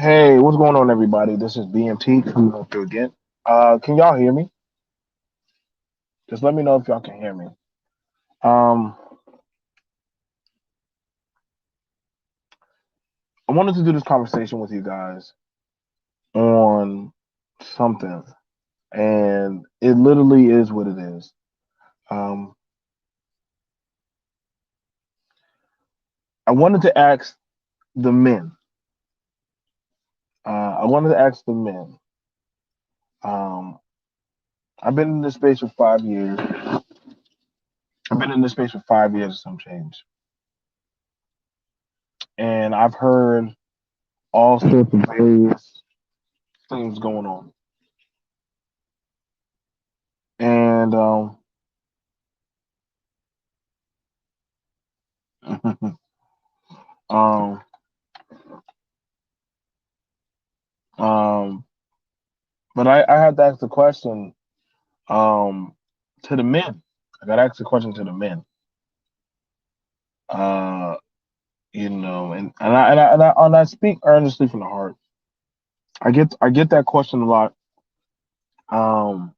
Hey, what's going on, everybody? This is BMT coming up through again. Can y'all hear me? Just let me know if y'all can hear me. Um, I wanted to do this conversation with you guys on something, and it literally is what it is. Um, I wanted to ask the men. I wanted to ask the men. Um, I've been in this space for 5 years. I've been in this space for 5 years, some change, and I've heard all sorts of various things going on. And um, um, but I had to ask the question um, to the men. I got to ask the question to the men. Uh, and I speak earnestly from the heart. I get that question a lot. Um,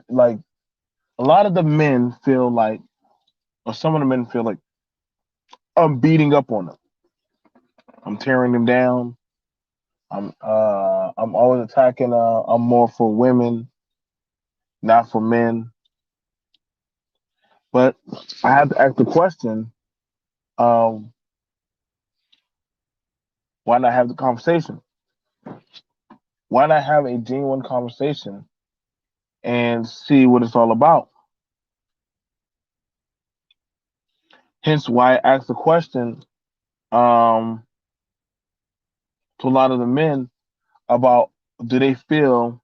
like a lot of the men feel like, or some of the men feel like I'm beating up on them. I'm tearing them down. I'm always attacking. I'm more for women, not for men. But I had to ask the question. Um, why not have the conversation? Why not have a genuine conversation and see what it's all about? Hence why I asked the question um, to a lot of the men about, do they feel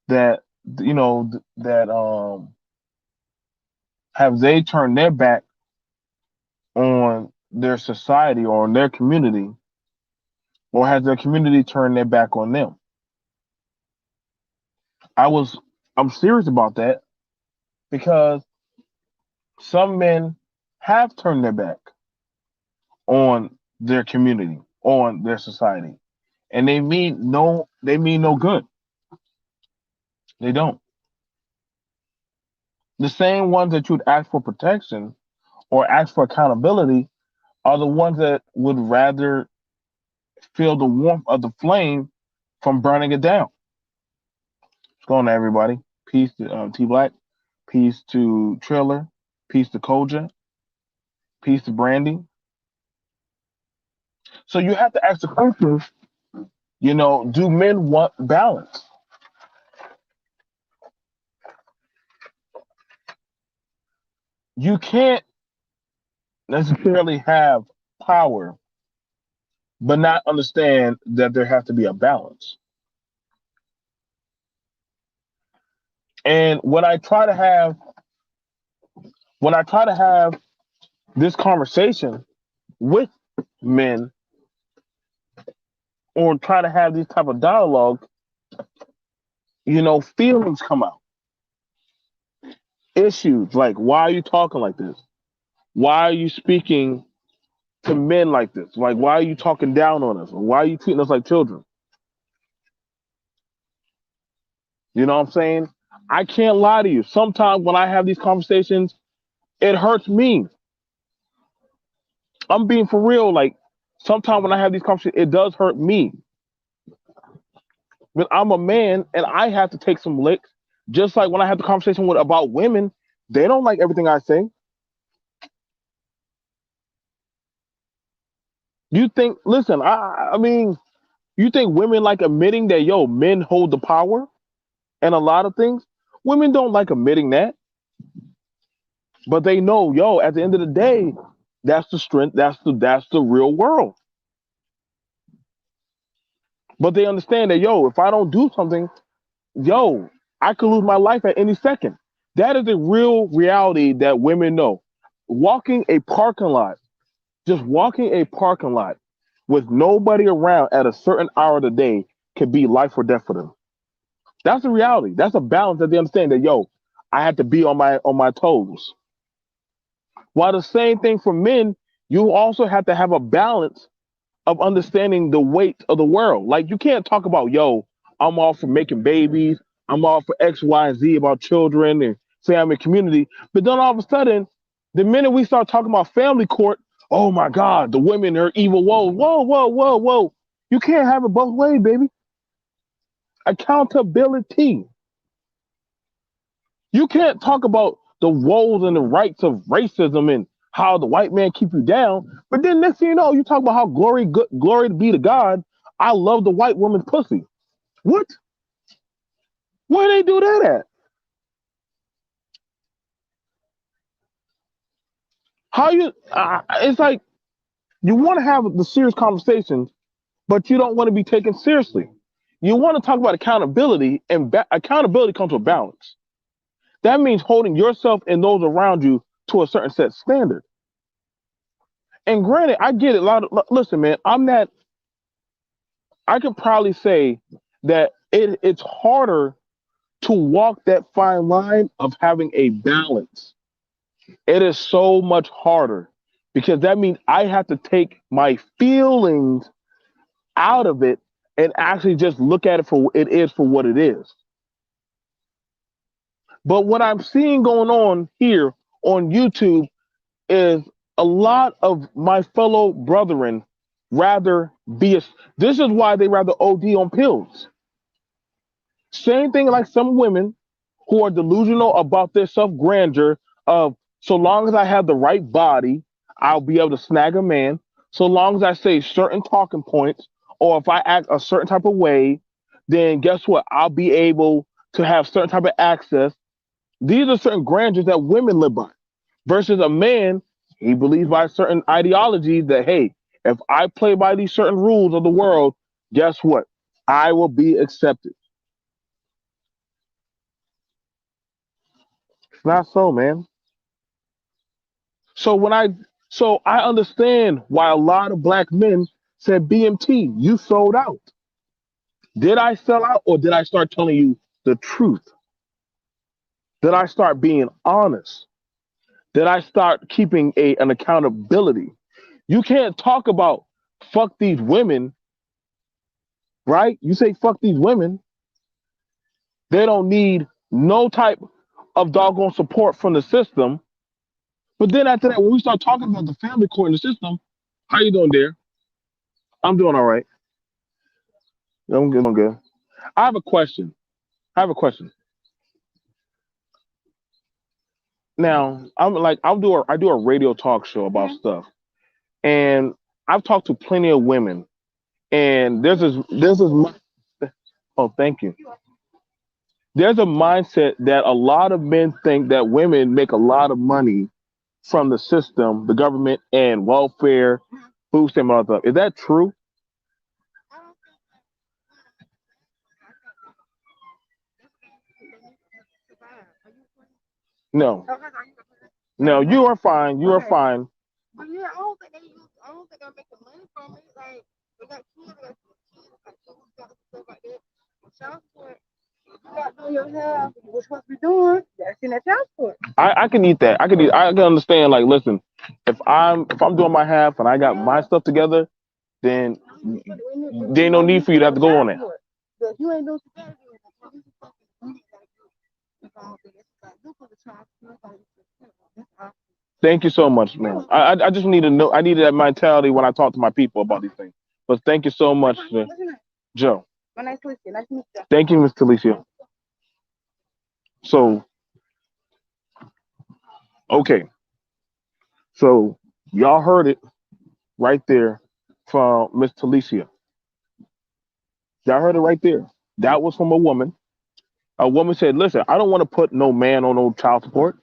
that, that have they turned their back on their society or on their community, or has their community turned their back on them? I was I'm serious about that because some men have turned their back on their community, on their society, and they mean no good. They don't. The same ones that you'd ask for protection or ask for accountability are the ones that would rather feel the warmth of the flame from burning it down. What's going on, everybody? Peace to T Black, peace to Triller, peace to Koja, peace to Brandy. So you have to ask the question, do men want balance? You can't necessarily have power but not understand that there has to be a balance. And when I try to have this conversation with men, or try to have these type of dialogue, feelings come out. Issues like, why are you talking like this? Why are you speaking to men like this? Like, why are you talking down on us? Why are you treating us like children? You know what I'm saying? I can't lie to you. Sometimes when I have these conversations, it hurts me. I'm being for real. Like, sometimes when I have these conversations, it does hurt me. But I'm a man and I have to take some licks. Just like when I have the conversation about women, they don't like everything I say. You think, listen, I mean, you think women like admitting that, men hold the power and a lot of things? Women don't like admitting that, but they know, at the end of the day, that's the strength, that's the real world. But they understand that, if I don't do something, yo, I could lose my life at any second. That is the real reality that women know. Walking a parking lot, just walking a parking lot with nobody around at a certain hour of the day could be life or death for them. That's the reality. That's a balance that they understand that, I have to be on my toes. While the same thing for men, you also have to have a balance of understanding the weight of the world. Like you can't talk about, yo, I'm all for making babies, I'm all for X, Y, and Z about children and family community. But then all of a sudden, the minute we start talking about family court, oh my God, the women are evil. Whoa, whoa, whoa, whoa, whoa. You can't have it both ways, baby. Accountability. You can't talk about the woes and the rights of racism and how the white man keep you down, but then next thing you know, you talk about how glory to be to God. I love the white woman's pussy. What? Where they do that at? How you? It's like you want to have the serious conversations, but you don't want to be taken seriously. You want to talk about accountability, and accountability comes with balance. That means holding yourself and those around you to a certain set standard. And granted, I get it. Listen, man, I'm not. I could probably say that it's harder to walk that fine line of having a balance. It is so much harder because that means I have to take my feelings out of it and actually just look at it for it is for what it is. But what I'm seeing going on here on YouTube is a lot of my fellow brethren rather be a, this is why they rather OD on pills. Same thing like some women who are delusional about their self grandeur of so long as I have the right body, I'll be able to snag a man. So long as I say certain talking points, or if I act a certain type of way, then guess what? I'll be able to have certain type of access. These are certain grandeurs that women live by. Versus a man, he believes by certain ideologies that hey, if I play by these certain rules of the world, guess what? I will be accepted. It's not so, man. So when I so I understand why a lot of black men said BMT, you sold out. Did I sell out or did I start telling you the truth? Did I start being honest? Did I start keeping an accountability? You can't talk about fuck these women, right? You say fuck these women, they don't need no type of doggone support from the system. But then after that, when we start talking about the family court in the system, how you doing, dear? I'm doing all right. I'm good. I'm good. I have a question. I have a question. Now, I do a radio talk show about stuff, and I've talked to plenty of women, and oh, thank you. There's a mindset that a lot of men think that women make a lot of money from the system, the government, and welfare, food stamp, all that stuff. Is that true? No. No, you are fine. You are fine. I can eat that. I can understand. Like, listen, if I'm doing my half and I got my stuff together, then there ain't no need for you to have to go on it. Thank you so much, man. I just need to know. I needed that mentality when I talk to my people about these things. But thank you so much, Joe. Thank you, Miss Talicia. So, okay. So, y'all heard it right there from Miss Talicia. Y'all heard it right there. That was from a woman. A woman said, listen, I don't want to put no man on no child support.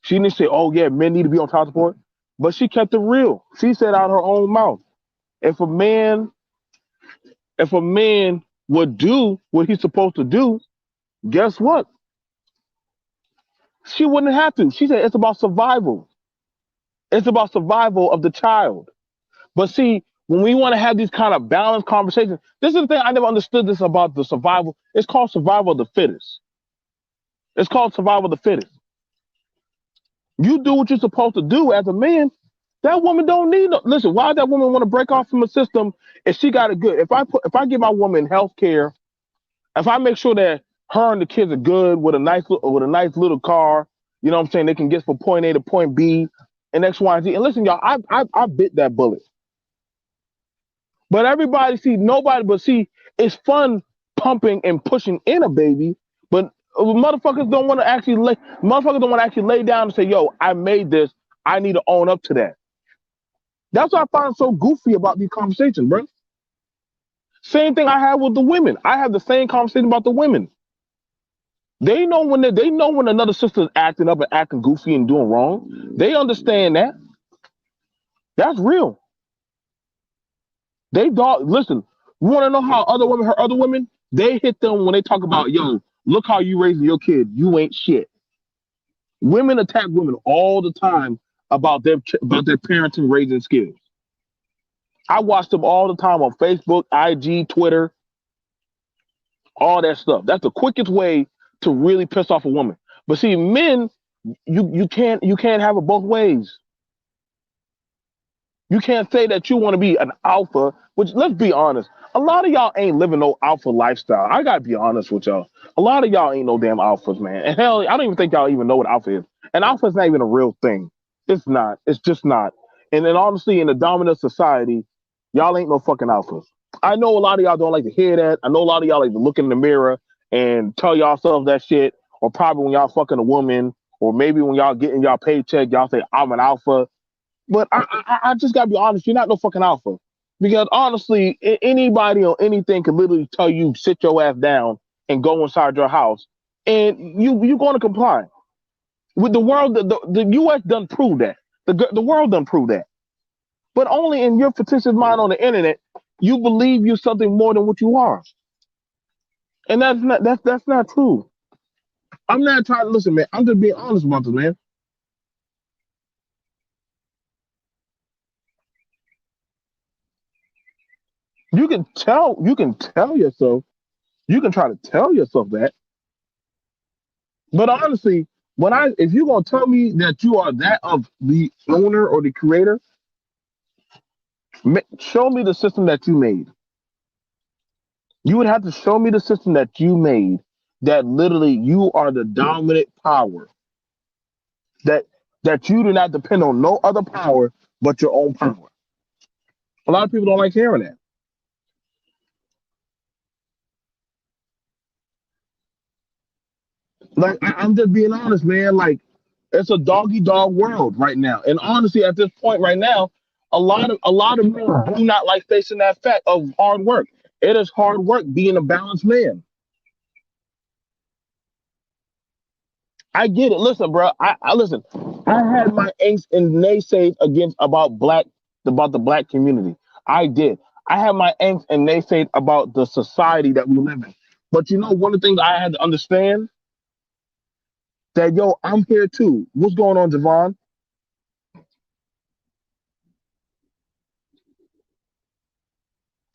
She didn't say, oh, yeah, men need to be on child support. But she kept it real. She said out her own mouth, if a man, if a man would do what he's supposed to do, guess what? She wouldn't have to. She said it's about survival. It's about survival of the child. But see, when we want to have these kind of balanced conversations, this is the thing I never understood this about the survival. It's called survival of the fittest. It's called survival of the fittest. You do what you're supposed to do as a man, That woman don't need no. Listen, why that woman want to break off from a system if she got it good? If I give my woman health care, if I make sure that her and the kids are good with a nice little car, you know what I'm saying? They can get from point A to point B and X, Y, and Z. And listen, y'all, I bit that bullet. But everybody see nobody but see it's fun pumping and pushing in a baby, but motherfuckers don't want to actually lay down and say, yo, I made this. I need to own up to that. That's what I find so goofy about these conversations, bro. Same thing I have with the women. I have the same conversation about the women. They know when another sister's acting up and acting goofy and doing wrong. They understand that. That's real. They dog. Listen, you want to know how her other women, they hit them when they talk about, yo, look how you raising your kid. You ain't shit. Women attack women all the time about their parenting raising skills. I watch them all the time on Facebook, IG, Twitter, all that stuff. That's the quickest way to really piss off a woman. But see, men, you can't have it both ways. You can't say that you want to be an alpha, which let's be honest, a lot of y'all ain't living no alpha lifestyle. I gotta be honest with y'all. A lot of y'all ain't no damn alphas, man. And hell, I don't even think y'all even know what alpha is. And alpha is not even a real thing. It's not. It's just not. And then honestly, in the dominant society, y'all ain't no fucking alphas. I know a lot of y'all don't like to hear that. I know a lot of y'all like to look in the mirror and tell yourselves that shit, or probably when y'all fucking a woman, or maybe when y'all getting y'all paycheck, y'all say, I'm an alpha. But I just gotta be honest. You're not no fucking alpha, because honestly, anybody or anything can literally tell you sit your ass down and go inside your house, and you going to comply. With the world, the U.S. done prove that. The world done prove that. But only in your fictitious mind on the internet, you believe you're something more than what you are, and that's not true. I'm not trying to listen, man. I'm just being honest about this, man. You can tell yourself, you can try to tell yourself that. But honestly, if you're gonna tell me that you are that of the owner or the creator, show me the system that you made. You would have to show me the system that you made that literally you are the dominant power. That that you do not depend on no other power but your own power. A lot of people don't like hearing that. Like I'm just being honest, man. Like it's a doggy dog world right now. And honestly, at this point right now, a lot of men do not like facing that fact of hard work. It is hard work being a balanced man. I get it. Listen, bro. I listen. I had my angst and naysays against about the black community. I did. I had my angst and naysays about the society that we live in. But you know, one of the things I had to understand that yo, I'm here too. What's going on, Javon?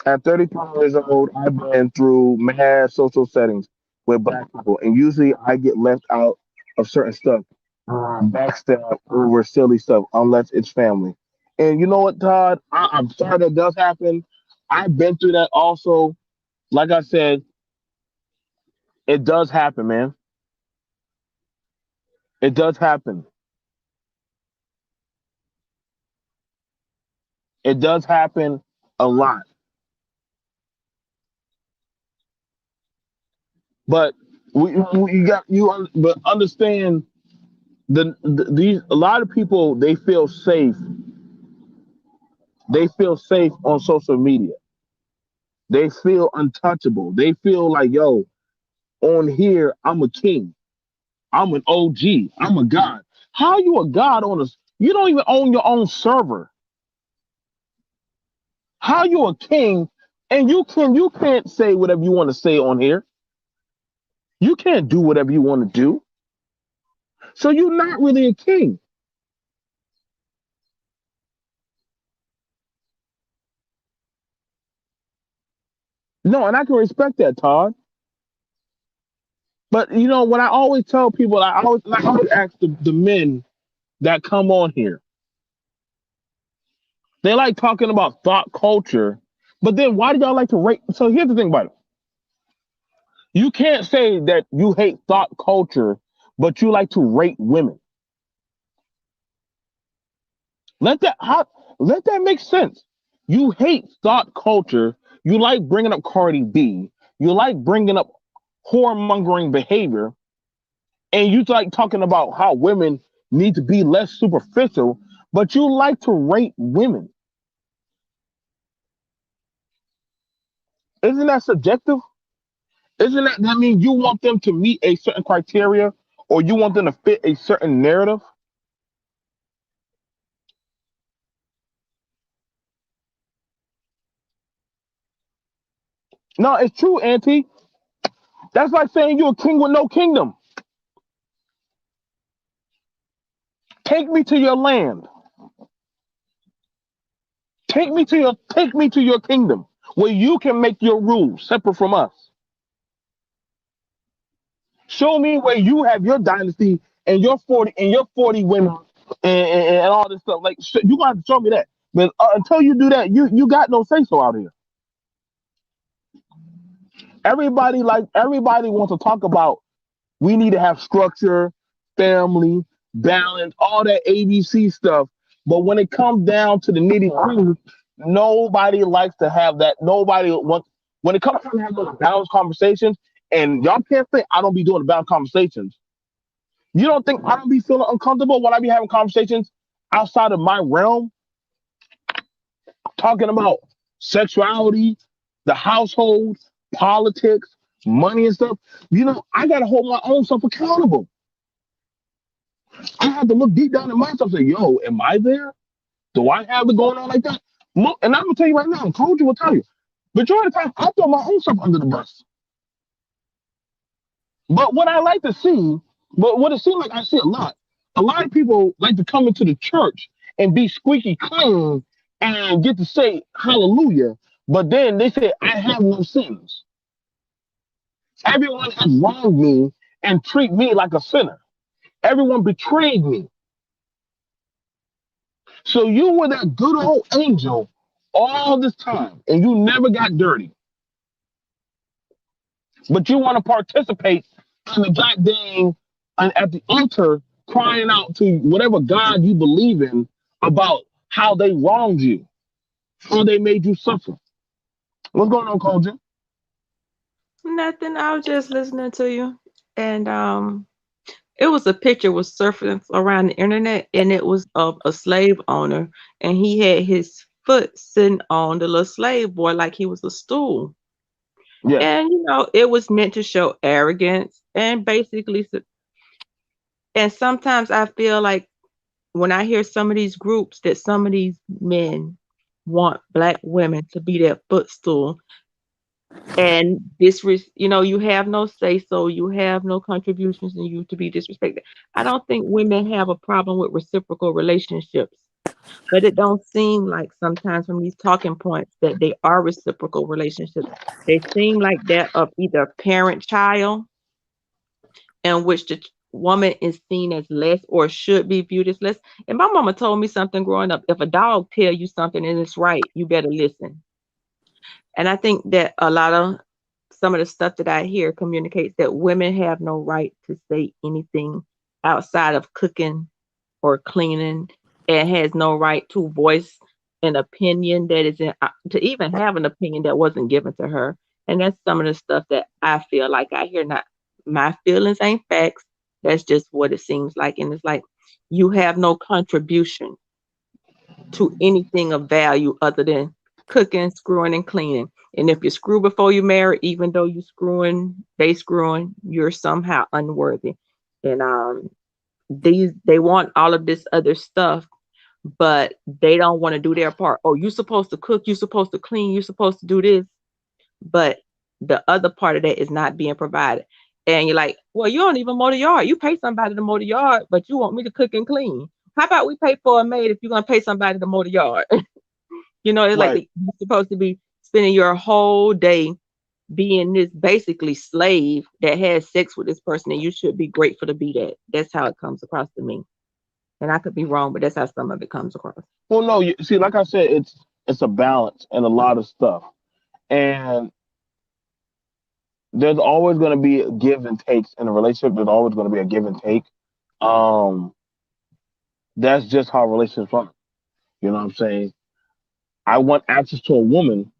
At 33 years old, I've been through mad social settings with black people, and usually I get left out of certain stuff, backstab over silly stuff, unless it's family. And you know what, Todd? I'm sorry that does happen. I've been through that also. Like I said, it does happen, man. It does happen. It does happen a lot. But we got but understand these a lot of people they feel safe. They feel safe on social media. They feel untouchable. They feel like, yo, on here, I'm a king. I'm an OG. I'm a god. How you a god on us? You don't even own your own server. How you a king and you can't say whatever you want to say on here. You can't do whatever you want to do. So you're not really a king. No, and I can respect that, Todd. But you know, when I always tell people, I always ask the men that come on here, They like talking about thought culture, but then why do y'all like to rate? So here's the thing about it: you can't say that you hate thought culture, but you like to rate women. Let that how, let that make sense. You hate thought culture. You like bringing up Cardi B. You like bringing up whoremongering behavior, and you like talking about how women need to be less superficial. But you like to rate women. Isn't that subjective? Isn't that mean you want them to meet a certain criteria, or you want them to fit a certain narrative? No, it's true, Auntie. That's like saying you're a king with no kingdom. Take me to your land. Take me to your kingdom where you can make your rules separate from us. Show me where you have your dynasty and your 40 women and all this stuff. Like you gonna have to show me that. But until you do that, you got no say so out here. Everybody wants to talk about we need to have structure, family, balance, all that ABC stuff. But when it comes down to the nitty gritty, nobody likes to have that. Nobody wants when it comes to having those balanced conversations. And y'all can't think I don't be doing the balanced conversations. You don't think I don't be feeling uncomfortable when I be having conversations outside of my realm, talking about sexuality, the household, politics, money and stuff. I gotta hold my own self accountable. I have to look deep down in myself and say, yo, am I there? Do I have it going on like that? And I'm gonna tell you right now, Coach will tell you. Majority of the time, I throw my own self under the bus. But what I like to see, but what it seems like I see a lot of people like to come into the church and be squeaky clean and get to say hallelujah. But then they say, I have no sins. Everyone has wronged me and treat me like a sinner. Everyone betrayed me. So you were that good old angel all this time and you never got dirty. But you want to participate in the goddamn and at the altar crying out to whatever God you believe in about how they wronged you, how they made you suffer. What's going on, Colton? Nothing. I was just listening to you, and it was a picture was surfing around the internet, and it was of a slave owner, and he had his foot sitting on the little slave boy like he was a stool, Yes. and it was meant to show arrogance and basically, and sometimes I feel like when I hear some of these groups that some of these men want black women to be their footstool and you have no say so, you have no contributions, and you to be disrespected. I don't think women have a problem with reciprocal relationships, but it don't seem like sometimes from these talking points that they are reciprocal relationships. They seem like that of either parent child, in which the woman is seen as less or should be viewed as less. And my mama told me something growing up: if a dog tell you something and it's right, you better listen. And I think that a lot of some of the stuff that I hear communicates that women have no right to say anything outside of cooking or cleaning, and has no right to voice an opinion that is to even have an opinion that wasn't given to her. And that's some of the stuff that I feel like I hear. Not my feelings ain't facts. That's just what it seems like. And it's like you have no contribution to anything of value other than cooking, screwing, and cleaning. And if you screw before you marry, even though you screwing, you're somehow unworthy. And they want all of this other stuff, but they don't want to do their part. Oh, you're supposed to cook, you're supposed to clean, you're supposed to do this, but the other part of that is not being provided. And you're like, well, you don't even mow the yard. You pay somebody to mow the yard, but you want me to cook and clean. How about we pay for a maid if you're gonna pay somebody to mow the yard? It's like Right. you're supposed to be spending your whole day being this basically slave that has sex with this person, and you should be grateful to be that. That's how it comes across to me. And I could be wrong, but that's how some of it comes across. Well, no, you see, like I said, it's a balance and a lot of stuff, and there's always going to be give and takes in a relationship. There's always going to be a give and take. Um, that's just how relationships run. You know what I'm saying? I want access to a woman,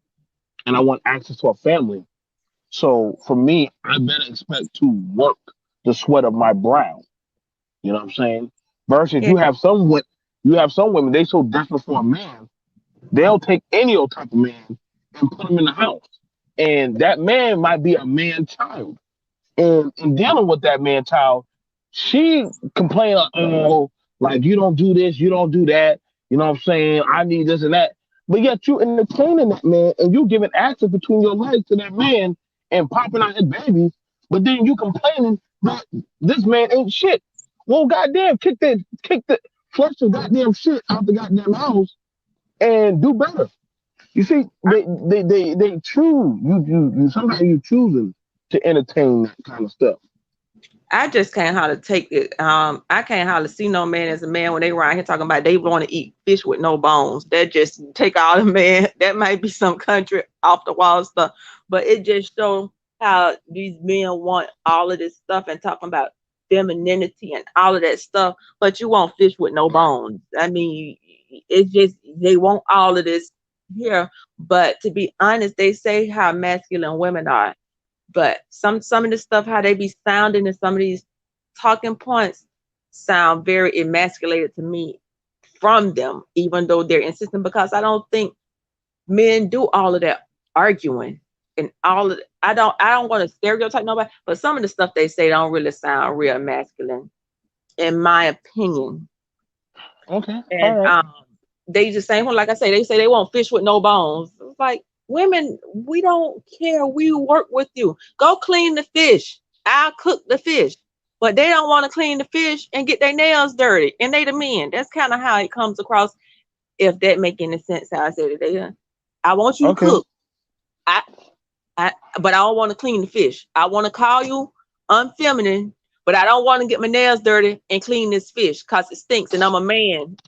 and I want access to a family. So for me, I better expect to work the sweat of my brow. You know what I'm saying? Versus Yeah, you have some women they so desperate for a man, they'll take any old type of man and put him in the house, and that man might be a man child. And in dealing with that man child, she complained, oh, like you don't do this, you don't do that. You know what I'm saying? I need this and that. But yet you entertaining that man and you giving access between your legs to that man and popping out his babies. But then you complaining that this man ain't shit. Well, goddamn, kick the, flush the goddamn shit out the goddamn house and do better. You see, they choose you. Sometimes you choosing to entertain that kind of stuff. I just can't hardly take it. I can't hardly see no man as a man when they around here talking about they want to eat fish with no bones. That just take all the man. That might be some country off the wall stuff, but it just shows how these men want all of this stuff and talking about femininity and all of that stuff. But you want fish with no bones. I mean, it's just they want all of this here. But to be honest, they say how masculine women are, but some of the stuff how they be sounding and some of these talking points sound very emasculated to me from them, even though they're insistent, because I don't think men do all of that arguing and all of I don't want to stereotype nobody, but some of the stuff they say don't really sound real masculine in my opinion. Okay, all And right. they just saying, well, like I say, they say they want fish with no bones. It's like, women, we don't care. We work with you. Go clean the fish. I'll cook the fish. But they don't want to clean the fish and get their nails dirty. And they the men. That's kind of how it comes across, if that make any sense how I said it. I want you to Okay. cook. I, but I don't want to clean the fish. I want to call you unfeminine, but I don't want to get my nails dirty and clean this fish because it stinks and I'm a man.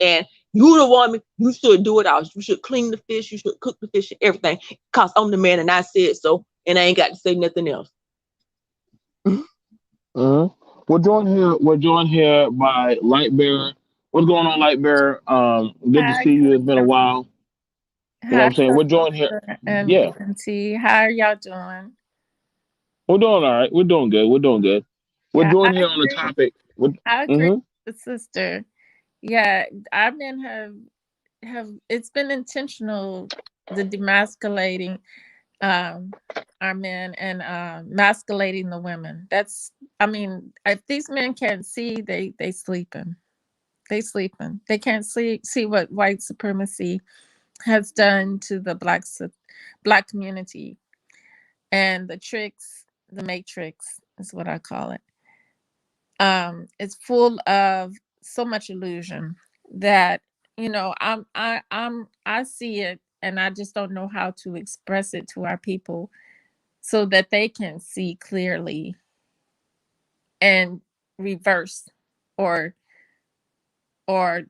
And you the woman, you should do it all. You should clean the fish, you should cook the fish and everything. Cause I'm the man and I said so, and I ain't got to say nothing else. Mm-hmm. We're joined here by Lightbearer. What's going on, Lightbearer? Good to Hi, see you. It's been a while. You know what hi, I'm saying? We're joined here. sister and Yeah, Auntie. How are y'all doing? we're doing all right. We're doing good. We're doing good. We're Yeah, joined here on the topic. I agree Mm-hmm. with the sister. Yeah, our men have it's been intentional, the demasculating um our men and masculating the women. That's, I mean, if these men can't see, they sleeping. They sleeping. They can't see what white supremacy has done to the black community. And the tricks, the matrix is what I call it. It's full of so much illusion that, I see it and I just don't know how to express it to our people so that they can see clearly and reverse or or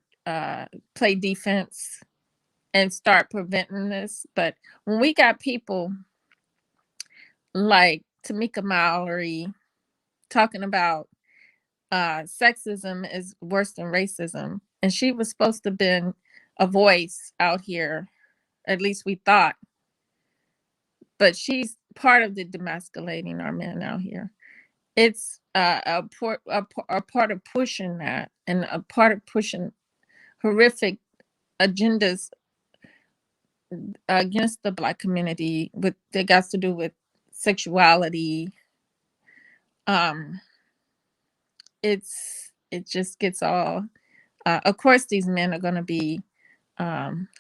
play defense and start preventing this. But when we got people like Tamika Mallory talking about sexism is worse than racism, and she was supposed to have been a voice out here, at least we thought, but she's part of the demasculating our men out here. It's a part of pushing that, and a part of pushing horrific agendas against the black community with that got to do with sexuality. um it just gets all of course these men are going to be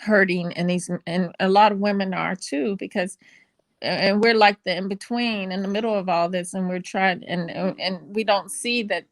hurting, and a lot of women are too, because and we're like the in between in the middle of all this, and we're trying, and we don't see that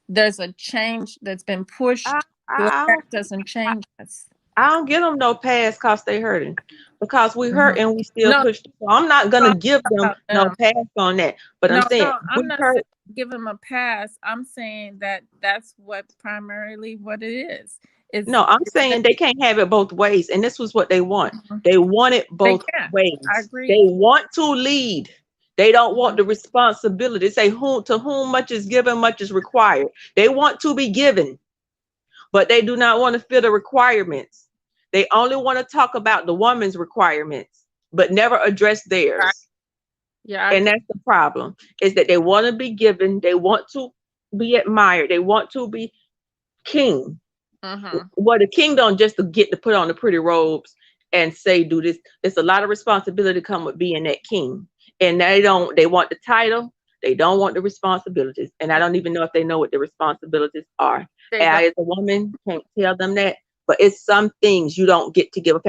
there's a change that's been I, pushed. The I, I effect don't doesn't change us. I don't give them no pass cause they hurting. Because we hurt Mhm. and we still No, push. So I'm not gonna no, give them about no them. pass on that. But I'm No, saying no, I'm we not saying hurt. give them a pass. I'm saying that that's what primarily what it is. It's, No, I'm it's that saying they can't have it both ways. And this was what they want. mhm, They want it they both can. I ways. They agree. want to lead. They don't want Mhm. the responsibility. They say to whom much is given, much is required. They want to be given, but they do not want to feel the requirements. They only want to talk about the woman's requirements, but never address I, theirs. yeah, I And agree. that's the problem, is that they want to be given, they want to be admired, they want to be king. Mm-hmm. Well, the king don't just to get to put on the pretty robes and say do this. There's a lot of responsibility come with being that king, and they want the title, they don't want the responsibilities, and I don't even know if they know what the responsibilities are. They And don't. I, as a woman, can't tell them that, but it's some things you don't get to give a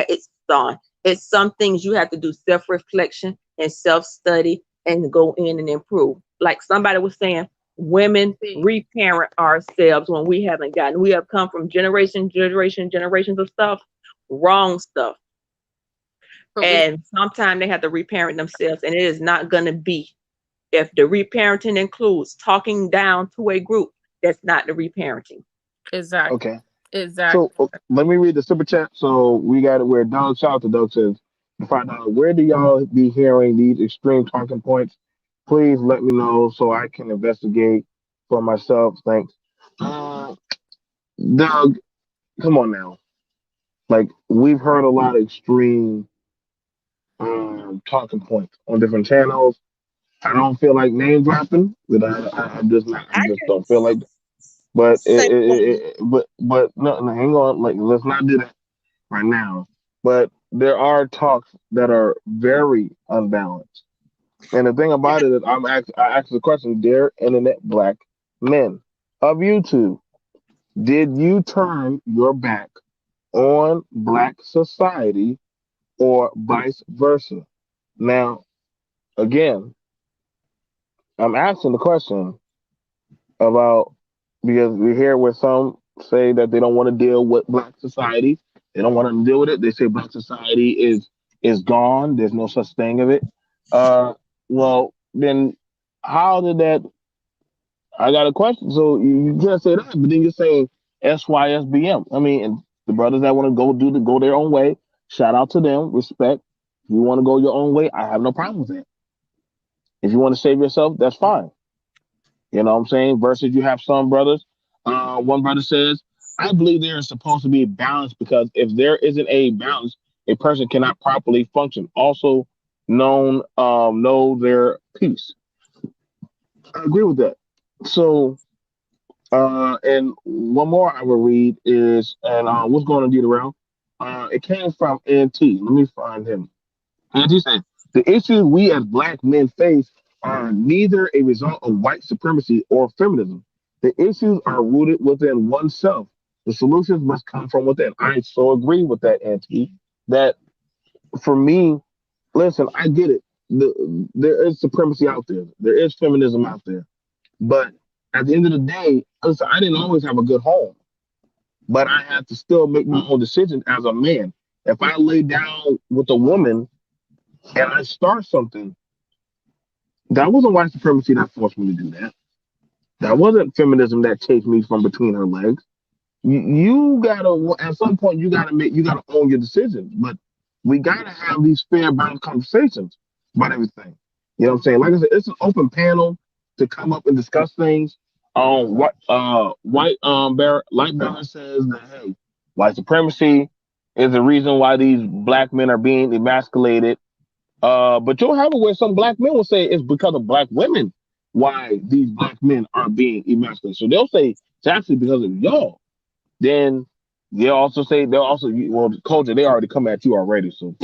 it's some things you have to do self-reflection and self-study and go in and improve. Like somebody was saying, women See, reparent ourselves when we have come from generations of stuff, wrong stuff. but we And sometimes they have to reparent themselves, and it is not going to be. If the reparenting includes talking down to a group, that's not the reparenting. exactly, Okay. So exactly. let me read the super chat. So we got it where Doug, shout out to Doug, says to find out where do y'all be hearing these extreme talking points. Please let me know so I can investigate for myself. Thanks. Uh, Doug, come on now. Like we've heard a lot of extreme talking points on different channels. I don't feel like name dropping, but I'm just not. I I just can don't feel like. But say one. but no, no, hang on. Like let's not do that right now. But there are talks that are very unbalanced. And the thing about it is, I asked the question, dear internet black men of YouTube, did you turn your back on black society or vice versa? Now, again, I'm asking the question about because we hear where some say that they don't want to deal with black society. They don't want to deal with it. They say black society is gone. There's no such thing of it. Uh, well, then how did that? I got a question. So you can't say that, but then you're saying SYSBM. I mean, and the brothers that want to go their own way. Shout out to them. Respect. If you want to go your own way, I have no problem with it. If you want to save yourself, that's fine. You know what I'm saying? Versus you have some brothers. One brother says, I believe there is supposed to be a balance because if there isn't a balance, a person cannot properly function. Also know their peace. I agree with that. So, and one more I will read is, and what's going on, Dita around? It came from NT. Let me find him. And he said, the issues we as black men face are neither a result of white supremacy or feminism. The issues are rooted within oneself. The solutions must come from within. I so agree with that, Auntie. That for me, listen, I get it. There is supremacy out there. There is feminism out there. But at the end of the day, listen, I didn't always have a good home, but I had to still make my own decisions as a man. If I lay down with a woman and I start something, that wasn't white supremacy that forced me to do that. That wasn't feminism that chased me from between her legs. You gotta at some point you gotta own your decisions. But we gotta have these fair balanced conversations about everything. You know what I'm saying? Like I said, it's an open panel to come up and discuss things. What white light bearer says that hey, white supremacy is the reason why these black men are being emasculated. But you'll have it where some black men will say it's because of black women why these black men are being emasculated. So they'll say it's actually because of y'all. Then they'll also well culture they already come at you already, so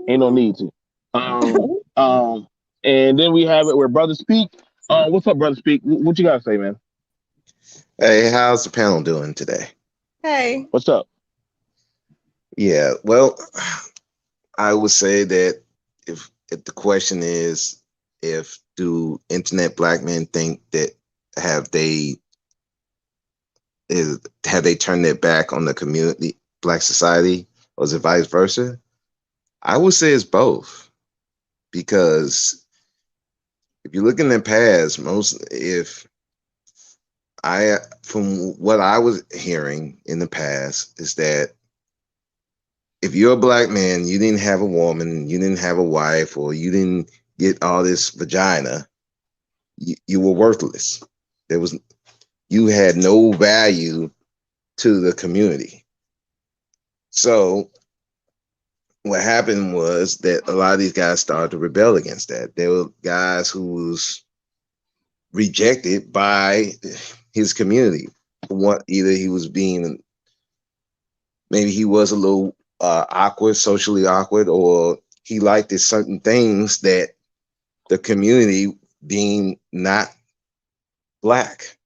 ain't no need to. Um, um, and then we have it where brother speak. What's up, brother speak? What you gotta say, man? Hey, how's the panel doing today? Hey, What's up? Yeah, well, I would say that if the question is if do internet black men think that have they have they turned their back on the community, black society, or is it vice versa? I would say it's both because if you look in the past, most if I from what I was hearing in the past is that if you're a black man, you didn't have a woman, you didn't have a wife, or you didn't get all this vagina, you were worthless. There was you had no value to the community. So what happened was that a lot of these guys started to rebel against that. There were guys who was rejected by his community. What either he was being maybe he was a little awkward, socially awkward, or he liked certain things that the community deemed not black,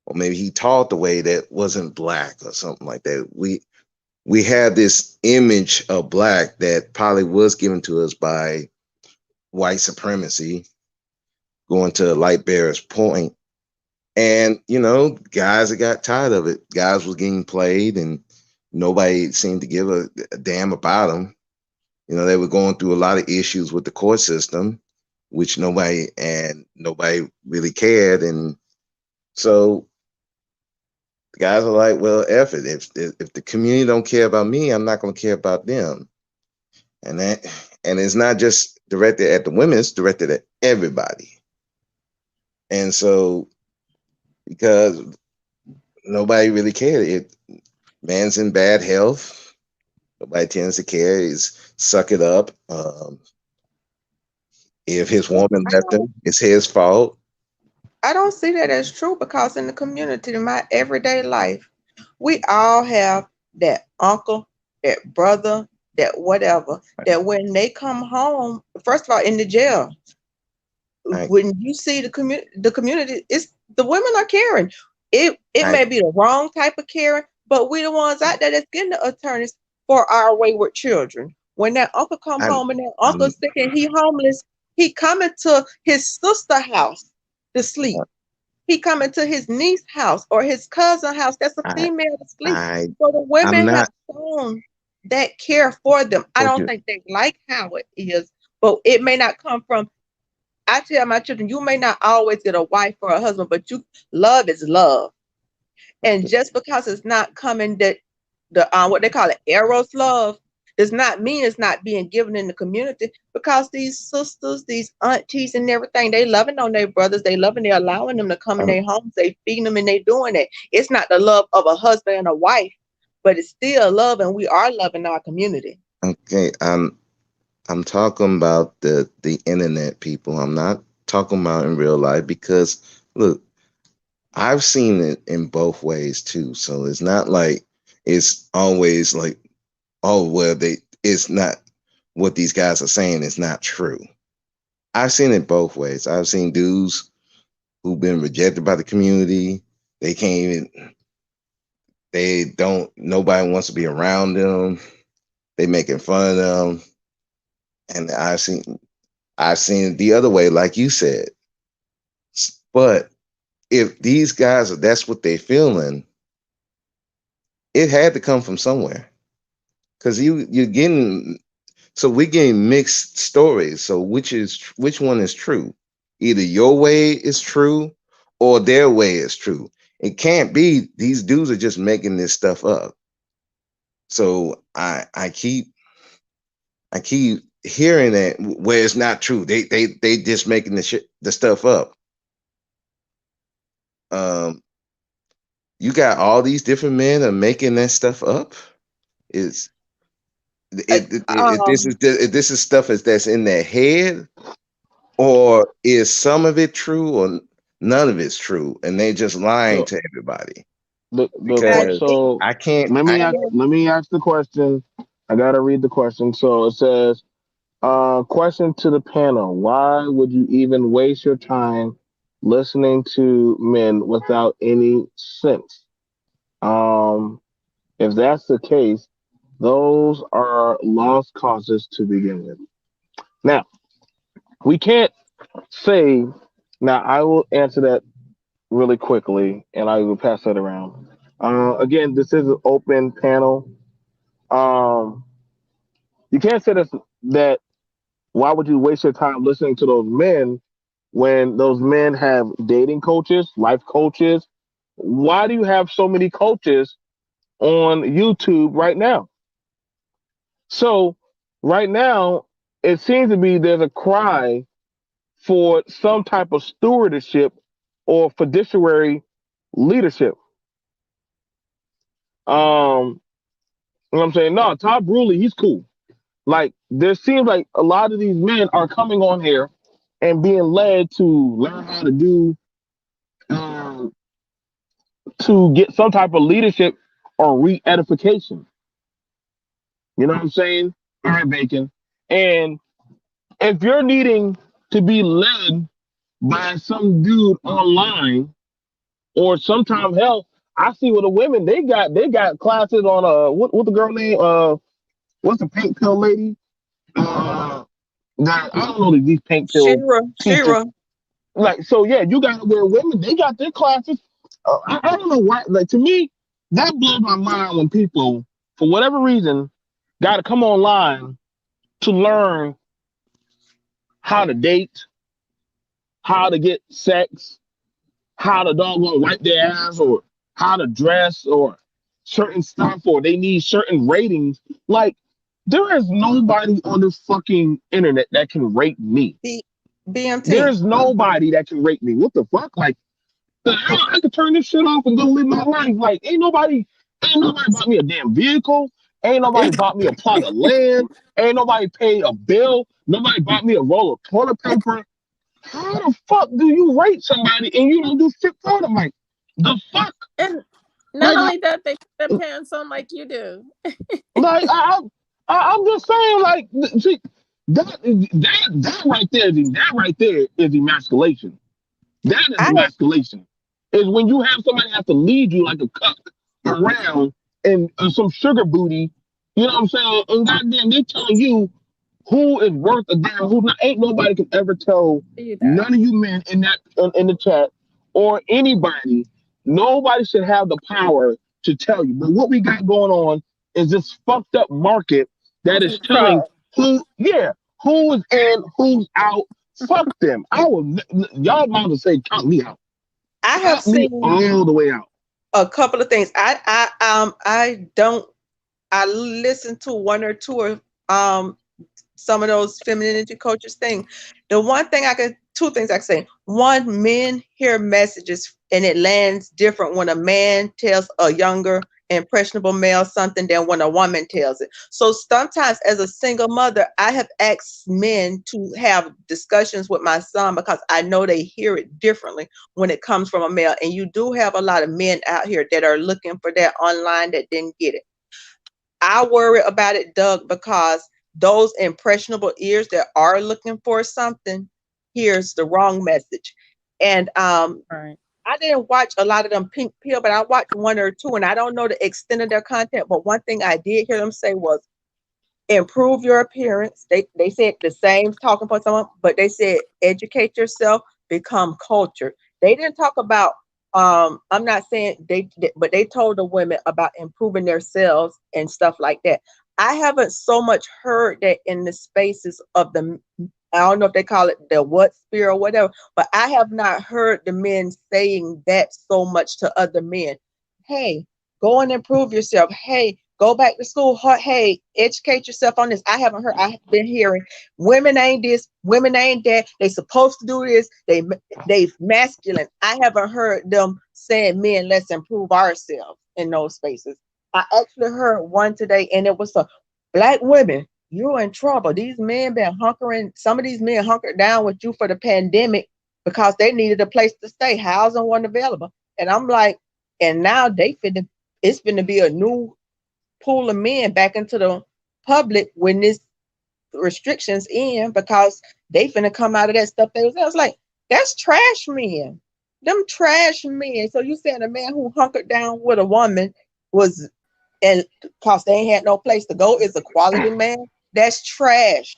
or maybe he taught the way that wasn't black or something like that. We have this image of black that probably was given to us by white supremacy, going to Light Bearer's point. And, guys that got tired of it, guys was getting played and nobody seemed to give a damn about them. They were going through a lot of issues with the court system, which nobody really cared. And so the guys are like, well, F it. If the community don't care about me, I'm not going to care about them. And it's not just directed at the women, it's directed at everybody. And so, because nobody really cared, man's in bad health, nobody tends to care. Is suck it up. If his woman left him, it's his fault. I don't see that as true because in the community, in my everyday life, we all have that uncle, that brother, that whatever, that when they come home, first of all, in the jail, Right. when you see the community, it's the women are caring. It Right. may be the wrong type of caring, but we the ones out there that's getting the attorneys for our wayward children. When that uncle come I'm, home and that I'm, uncle's sick and he homeless, he coming to his sister house to sleep. He coming to his niece house or his cousin house. That's a I, female to sleep. I, So the I'm women have not. shown that care for them. I But don't you, think they like how it is, but it may not come from. I tell my children, you may not always get a wife or a husband, but love is love. And just because it's not coming that the what they call it eros love does not mean it's not being given in the community because these sisters, these aunties and everything, they loving on their brothers, they loving, they're allowing them to come in um, their homes, they feeding them and they doing it. It's not the love of a husband and a wife, but it's still love and we are loving our community. okay. I'm talking about the internet people. I'm not talking about in real life because look, I've seen it in both ways too. So it's not like it's always like, oh well, it's not what these guys are saying is not true. I've seen it both ways. I've seen dudes who've been rejected by the community. They can't even they don't nobody wants to be around them. They making fun of them. And I've seen it the other way, like you said. But if these guys are that's what they're feeling, it had to come from somewhere. Because you're getting so we're getting mixed stories. So which one is true? Either your way is true or their way is true. It can't be these dudes are just making this stuff up. So I keep hearing that where it's not true. They just making the stuff up. Um, you got all these different men are making that stuff up. Is if this is if this is stuff that's in their head, or is some of it true, or none of it's true, and they just lying So to everybody? I Because think so I can't. let I me ask yes, let me ask the question. I gotta read the question. So it says, question to the panel: why would you even waste your time listening to men without any sense? Um, if that's the case, those are lost causes to begin with. Now, we can't say. Now, I will answer that really quickly, and I will pass that around. Again, this is an open panel. Um, you can't say that. Why would you waste your time listening to those men when those men have dating coaches, life coaches. Why do you have so many coaches on YouTube right now? So right now, it seems to be there's a cry for some type of stewardship or fiduciary leadership. You know what I'm saying? No, Todd Brewley, he's cool. Like there seems like a lot of these men are coming on here and being led to learn how to do um, to get some type of leadership or re-edification. You know what I'm saying? All right, Bacon. And if you're needing to be led by some dude online, or sometimes hell, I see with the women they got classes on what the girl name what's the pink pill lady that I don't know these pink pill teachers Shira. like so yeah you got to where women they got their classes I don't know why like to me that blows my mind when people for whatever reason got to come online to learn how to date, how to get sex, how to doggone wipe their ass, or how to dress, or certain stuff, or they need certain ratings. Like, there is nobody on this fucking internet that can rate me. B- BMT. There's nobody that can rate me. What the fuck? Like, the hell, I could turn this shit off and go live my life. Like, ain't nobody bought me a damn vehicle. Ain't nobody bought me a plot of land. Ain't nobody paid a bill. Nobody bought me a roll of toilet paper. How the fuck do you rate somebody and you don't do shit for them? Like, the fuck? And not Like, only that, they put their pants on like you do. like I'm just saying, like, see, that right there is emasculation. That is I emasculation. Is when you have somebody have to lead you like a cuck around and some sugar booty, you know what I'm saying? And goddamn, they're telling you who is worth a damn, who not. Ain't nobody can ever tell You that. none of you men in that in the chat or anybody. Nobody should have the power to tell you. But what we got going on is this fucked up market that is telling Control. who is in, who's out. Fuck them. Y'all might as well say count me out. have Count me seen all the way out. a couple of things. I don't. I listen to one or two of some of those femininity coaches thing. Two things I can say. One, men hear messages and it lands different when a man tells a younger impressionable male something than when a woman tells it. So sometimes as a single mother, I have asked men to have discussions with my son because I know they hear it differently when it comes from a male. And you do have a lot of men out here that are looking for that online that didn't get it. I worry about it, Doug, because those impressionable ears that are looking for something hears the wrong message. And Right. I didn't watch a lot of them pink pill, but I watched one or two, and I don't know the extent of their content. But one thing I did hear them say was improve your appearance. They said the same talking point, someone, but they said educate yourself, become cultured. They didn't talk about I'm not saying but they told the women about improving themselves and stuff like that. I haven't so much heard that in the spaces of the I don't know if they call it the what sphere or whatever, but I have not heard the men saying that so much to other men. Hey, go and improve yourself. Hey, go back to school. Hey, educate yourself on this. I've been hearing women ain't this, women ain't that. They supposed to do this. They masculine. I haven't heard them saying, men, let's improve ourselves in those spaces. I actually heard one today, and it was a black women. You're in trouble. These men been hunkering. Some of these men hunkered down with you for the pandemic because they needed a place to stay. Housing wasn't available, and I'm like, and now it's finna be a new pull of men back into the public when this restrictions in because they finna come out of that stuff. I was like, that's trash men. Them trash men. So you saying a man who hunkered down with a woman was and because they ain't had no place to go is a quality man? That's trash.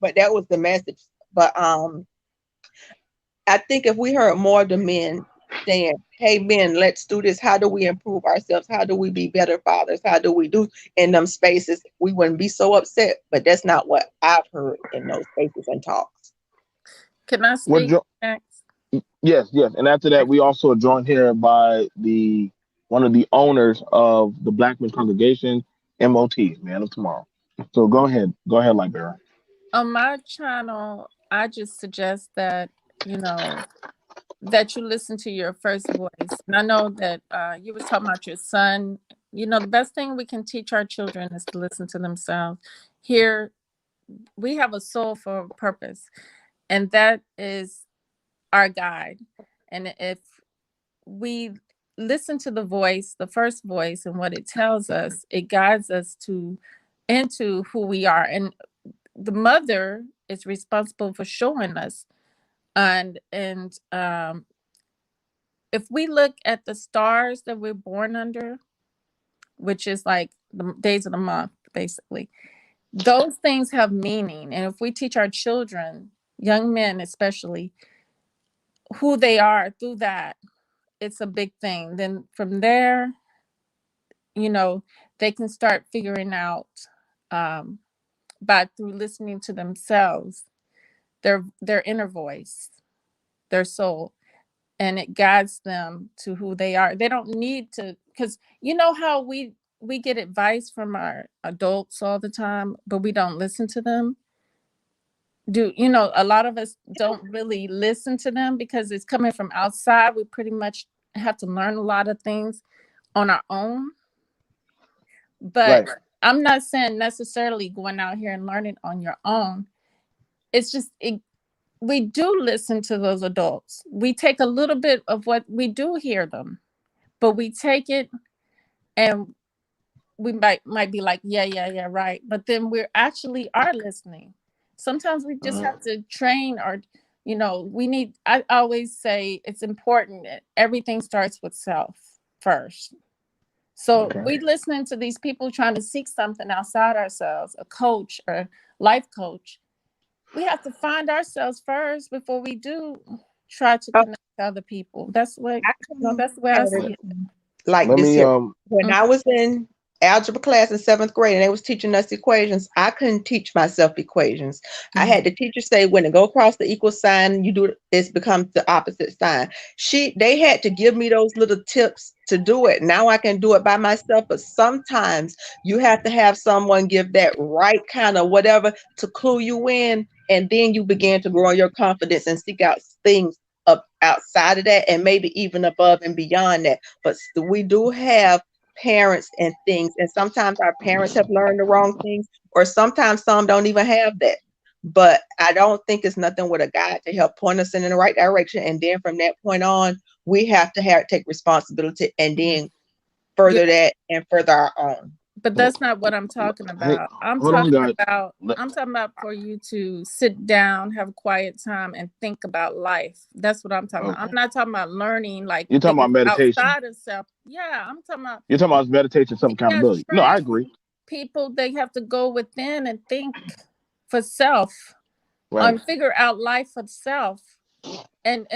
But that was the message. But I think if we heard more of the men saying, hey men, let's do this. How do we improve ourselves? How do we be better fathers? How do we do in them spaces? We wouldn't be so upset. But that's not what I've heard in those spaces and talks. Can I We're speak next? yes, yes. And after that, we also are joined here by the one of the owners of the Black Men's Congregation, MOT, Man of Tomorrow. So go ahead, Libera. On my channel, I just suggest that, you know, that you listen to your first voice. And I know that you was talking about your son. You know, the best thing we can teach our children is to listen to themselves. Here, we have a soul for a purpose, and that is our guide. And if we listen to the voice, the first voice, and what it tells us, it guides us to into who we are. And the mother is responsible for showing us. And if we look at the stars that we're born under, which is like the days of the month, basically, those things have meaning. And if we teach our children, young men especially, who they are through that, it's a big thing. Then from there, you know, they can start figuring out, um, by through listening to themselves, their inner voice, their soul, and it guides them to who they are. They don't need to, because you know how we get advice from our adults all the time, but we don't listen to them. Do you know, a lot of us don't really listen to them because it's coming from outside. We pretty much have to learn a lot of things on our own. But Right. I'm not saying necessarily going out here and learning on your own. It's just we do listen to those adults. We take a little bit of what we do hear them, but we take it and we might be like, yeah, yeah, yeah, right. But then we're actually are listening. Sometimes we just Mhm. have to train or, you know, we need, I always say it's important that everything starts with self first. So Okay. we listening to these people trying to seek something outside ourselves, a coach or life coach. We have to find ourselves first before we do try to Oh, connect to other people. That's what, I no, come that's the way I at see it it. like Let this me here. When Mm. I was in algebra class in seventh grade and they was teaching us equations, I couldn't teach myself equations. I Mhm. had the teacher say when it go across the equal sign, you do this becomes the opposite sign. They had to give me those little tips to do it. Now I can do it by myself, but sometimes you have to have someone give that right kind of whatever to clue you in, and then you begin to grow in your confidence and seek out things up outside of that and maybe even above and beyond that. But we do have parents and things, and sometimes our parents have learned the wrong things, or sometimes some don't even have that. But I don't think it's nothing with a guide to help point us in the right direction, and then from that point on we have to take responsibility and Mhm. then Yeah, further that and further our own. but so, that's not what I'm talking hey, about. hold on, guys. I'm talking about for you to sit down, have a quiet time, and think about life. That's what I'm talking about. I'm Okay. not talking about learning like You're talking things about meditation. outside of self. Yeah, I'm talking about, You're talking about meditation, self yeah, accountability. No, I agree. training people. They have to go within and think for self, Right. and figure out life for self. And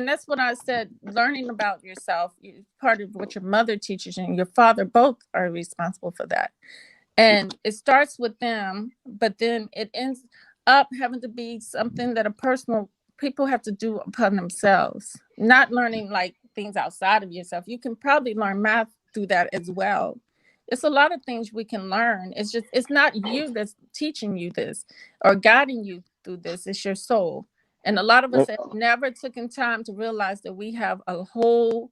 that's what I said. Learning about yourself is part of what your mother teaches you, and your father both are responsible for that. And it starts with them, but then it ends up having to be something that a personal people have to do upon themselves, not learning like things outside of yourself. You can probably learn math through that as well. It's a lot of things we can learn. It's just, it's not you that's teaching you this or guiding you through this. It's your soul. And a lot of us Uh, have never taken time to realize that we have a whole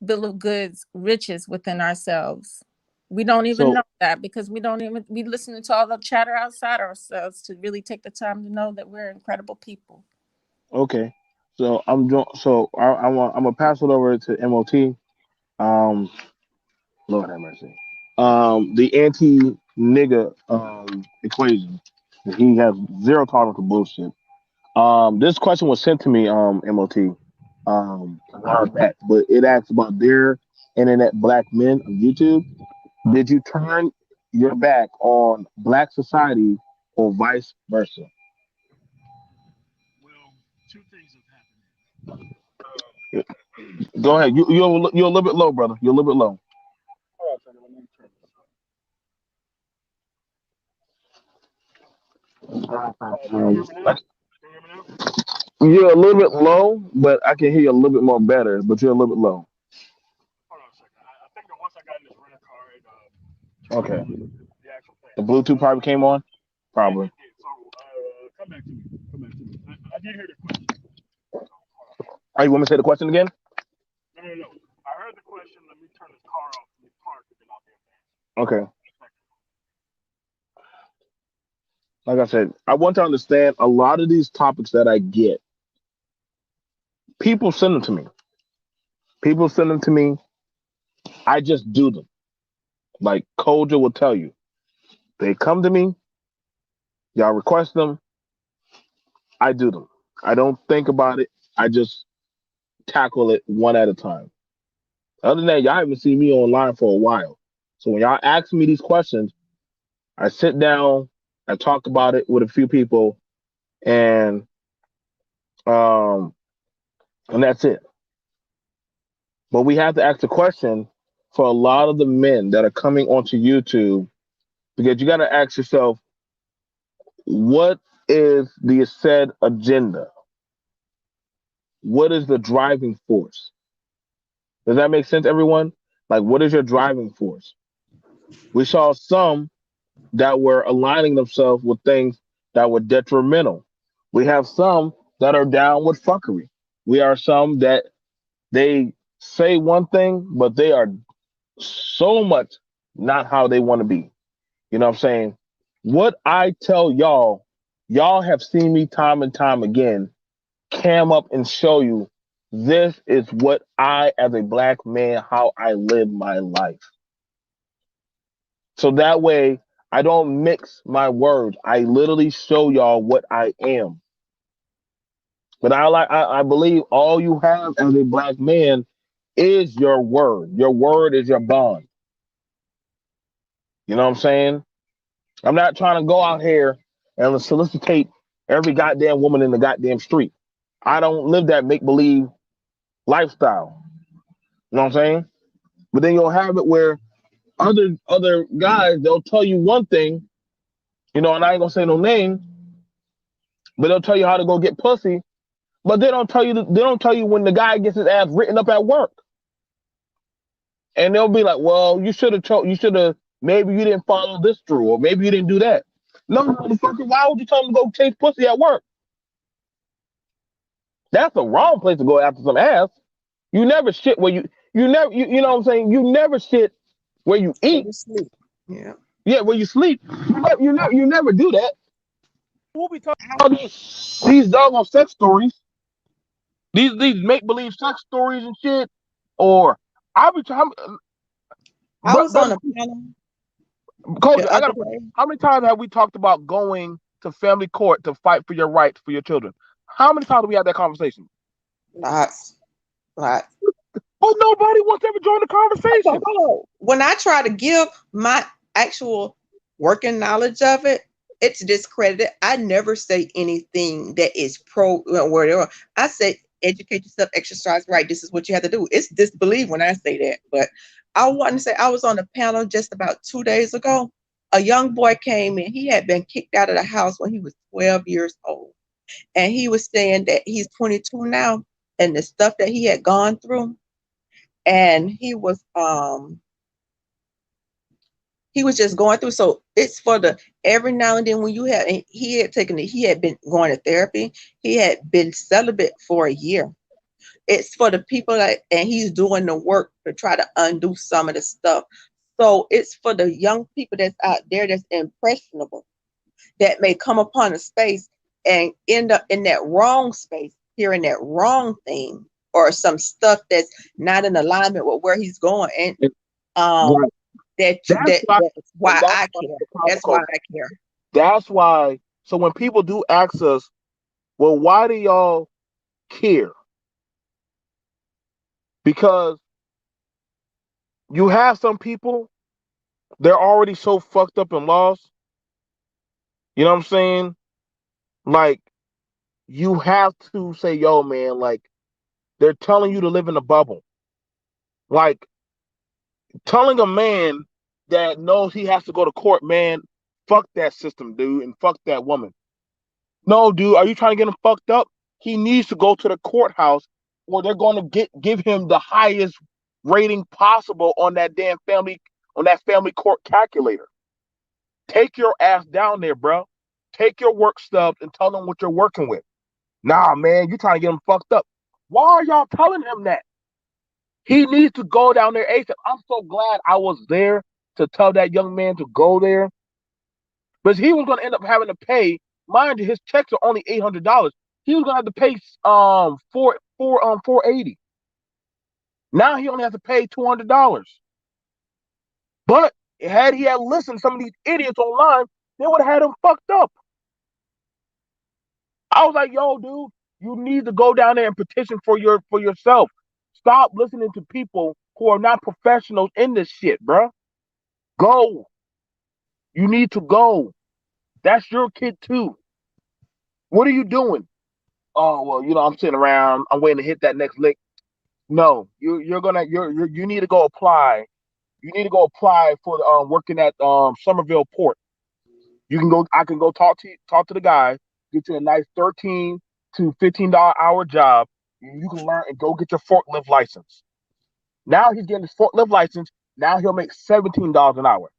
bill of goods, riches within ourselves. We don't even So know that because we don't even we listen to all the chatter outside ourselves to really take the time to know that we're incredible people. okay. So I'm gonna pass it over to MOT. Um, Lord have mercy. The anti nigga equation. He has zero tolerance for bullshit. This question was sent to me, MOT, a while back, but it asks about dear internet black men of YouTube. Did you turn your back on black society or vice versa? Go ahead. You're a little bit low, brother. You're a little bit low. You're a little bit low, but I can hear you a little bit more better. But you're a little bit low. Hold on a second. I think that once I got in this rental car, it turned Okay. on the actual thing. The Bluetooth probably came on. Yeah, Probably. it did. So come back to me. Come back to me. I did hear the question. So hold on. Are you want me to say the question again? No, no, no. I heard the question. Let me turn this car off. Let me park and then I'll be able to Okay. Like I said, I want to understand a lot of these topics that I get. People send them to me. People send them to me. I just do them. Like Koja will tell you. They come to me. Y'all request them. I do them. I don't think about it. I just tackle it one at a time. Other than that, y'all haven't seen me online for a while. So when y'all ask me these questions, I sit down, I talk about it with a few people, and um, and that's it. But we have to ask the question for a lot of the men that are coming onto YouTube because you got to ask yourself, what is the said agenda? What is the driving force? Does that make sense, everyone? Like, what is your driving force? We saw some that were aligning themselves with things that were detrimental. We have some that are down with fuckery. We are some that they say one thing, but they are so much not how they want to be. You know what I'm saying? What I tell y'all, y'all have seen me time and time again cam up and show you this is what I, as a black man, how I live my life. So that way, I don't mix my words. I literally show y'all what I am. But I believe all you have as a black man is your word. Your word is your bond. You know what I'm saying? I'm not trying to go out here and solicitate every goddamn woman in the goddamn street. I don't live that make believe lifestyle. You know what I'm saying? But then you'll have it where other guys they'll tell you one thing, you know, and I ain't gonna say no name, but they'll tell you how to go get pussy, but they don't tell you when the guy gets his ass written up at work, and they'll be like, well, you should have maybe you didn't follow this through, or maybe you didn't do that. No, motherfucker, why would you tell him to go chase pussy at work? That's the wrong place to go after some ass. You never shit where you know what I'm saying? You never shit where you Go eat. to sleep. Yeah. Yeah, where you sleep. You never do that. We'll be talking. All these doggone sex stories, these make believe sex stories and shit, or I be trying, I was on brother, a panel Coach, the I other got a question. day. How many times have we talked about going to family court to fight for your rights for your children? How many times have we had that conversation? Lots, lots. Oh, nobody wants to ever join the So conversation. hold on. When I try to give my actual working knowledge of it, it's discredited. I never say anything that is pro whatever. I say educate yourself, exercise right. This is what you have to do. It's disbelief when I say that. But I want to say I was on a panel just about 2 days ago. A young boy came in. He had been kicked out of the house when he was 12 years old. And he was saying that he's 22 now and the stuff that he had gone through. And he was just going through. So it's for the every now and then when you have, and he had taken it, he had been going to therapy. He had been celibate for a year. It's for the people that, and he's doing the work to try to undo some of the stuff. So it's for the young people that's out there that's impressionable that may come upon a space and end up in that wrong space, hearing that wrong thing or some stuff that's not in alignment with where he's going. And um Right. that that's And why that's I why care. the problem, That's why Coach. I care. That's why. So when people do ask us, well, why do y'all care? Because you have some people, they're already so fucked up and lost. You know what I'm saying? Like, you have to say, yo, man, like, they're telling you to live in a bubble. Like, telling a man that knows he has to go to court, man, fuck that system, dude, and fuck that woman. No, dude, are you trying to get him fucked up? he needs to go to the courthouse, or they're going to give him the highest rating possible on that family court calculator. Take your ass down there, bro. Take your work stubs and tell them what you're working with. Nah, man, you trying to get him fucked up. Why are y'all telling him that? He needs to go down there ASAP. I'm so glad I was there to tell that young man to go there, but he was going to end up having to pay. Mind you, his checks are only $800. He was going to have to pay 480. Now he only has to pay $200. But had he had listened to some of these idiots online, they would have had him fucked up. I was like, yo, dude, you need to go down there and petition for yourself. Stop listening to people who are not professionals in this shit, bro. Go. You need to go. That's your kid too. What are you doing? Oh well, I'm sitting around. I'm waiting to hit that next lick. No, you need to go apply. You need to go apply for working at Somerville Port. You can go. I can go talk to the guy. Get you a nice $13 to $15 hour job. You can learn and go get your forklift license. Now he's getting his forklift license. Now he'll make $17 an hour.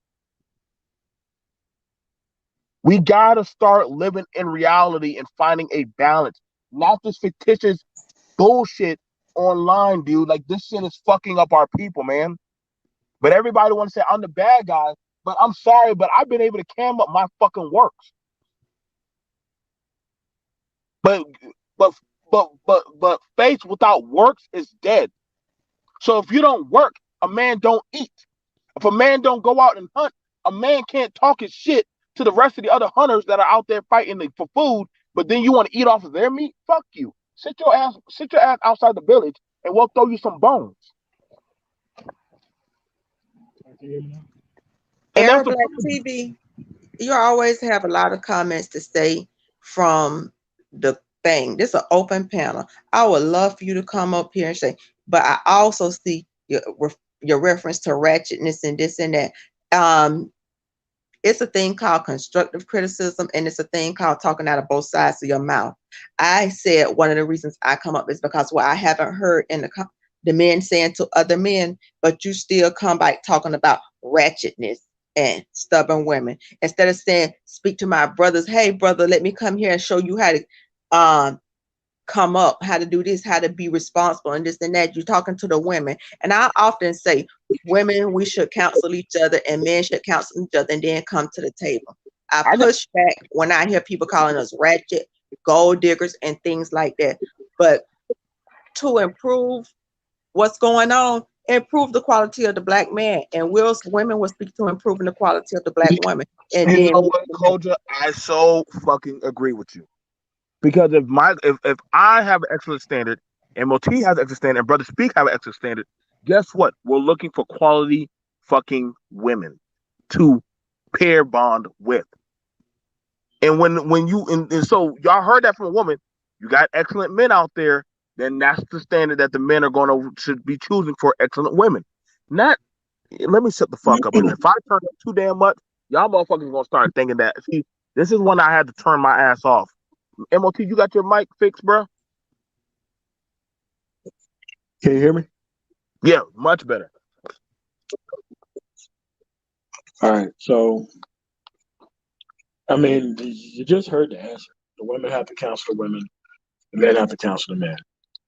We gotta start living in reality and finding a balance, not this fictitious bullshit online, dude. Like this shit is fucking up our people, man. But everybody want to say I'm the bad guy. But I'm sorry, but I've been able to cam up my fucking works. But faith without works is dead. So if you don't work, a man don't eat. If a man don't go out and hunt, a man can't talk his shit to the rest of the other hunters that are out there fighting for food. But then you want to eat off of their meat? Fuck you. Sit your ass outside the village, and we'll throw you some bones. And that's Arab Black TV, you always have a lot of comments to say from the thing. This is an open panel. I would love for you to come up here and say, but I also see your reference to ratchetness and this and that. It's a thing called constructive criticism, and it's a thing called talking out of both sides of your mouth. I said one of the reasons I come up is because what I haven't heard in the men saying to other men, but you still come back talking about ratchetness and stubborn women. Instead of saying, speak to my brothers, hey brother, let me come here and show you how to come up, how to do this, how to be responsible and this and that. You're talking to the women. And I often say, women, we should counsel each other, and men should counsel each other and then come to the table. I push back when I hear people calling us ratchet, gold diggers, and things like that. But to improve what's going on, improve the quality of the black man, and women will speak to improving the quality of the black woman. And you then know what, Koja, I so fucking agree with you. Because if I have an excellent standard, and Moti has an excellent standard, and Brother Speak have an excellent standard, guess what? We're looking for quality fucking women to pair bond with. And when you and so y'all heard that from a woman, you got excellent men out there, then that's the standard that the men are should be choosing for excellent women. Not let me shut the fuck up. If I turn up too damn much, y'all motherfuckers gonna start thinking that. See, this is when I had to turn my ass off. MOT, you got your mic fixed, bro? Can you hear me? Yeah, much better. All right. So, I mean, you just heard the answer. The women have to counsel the women. The men have to counsel the men.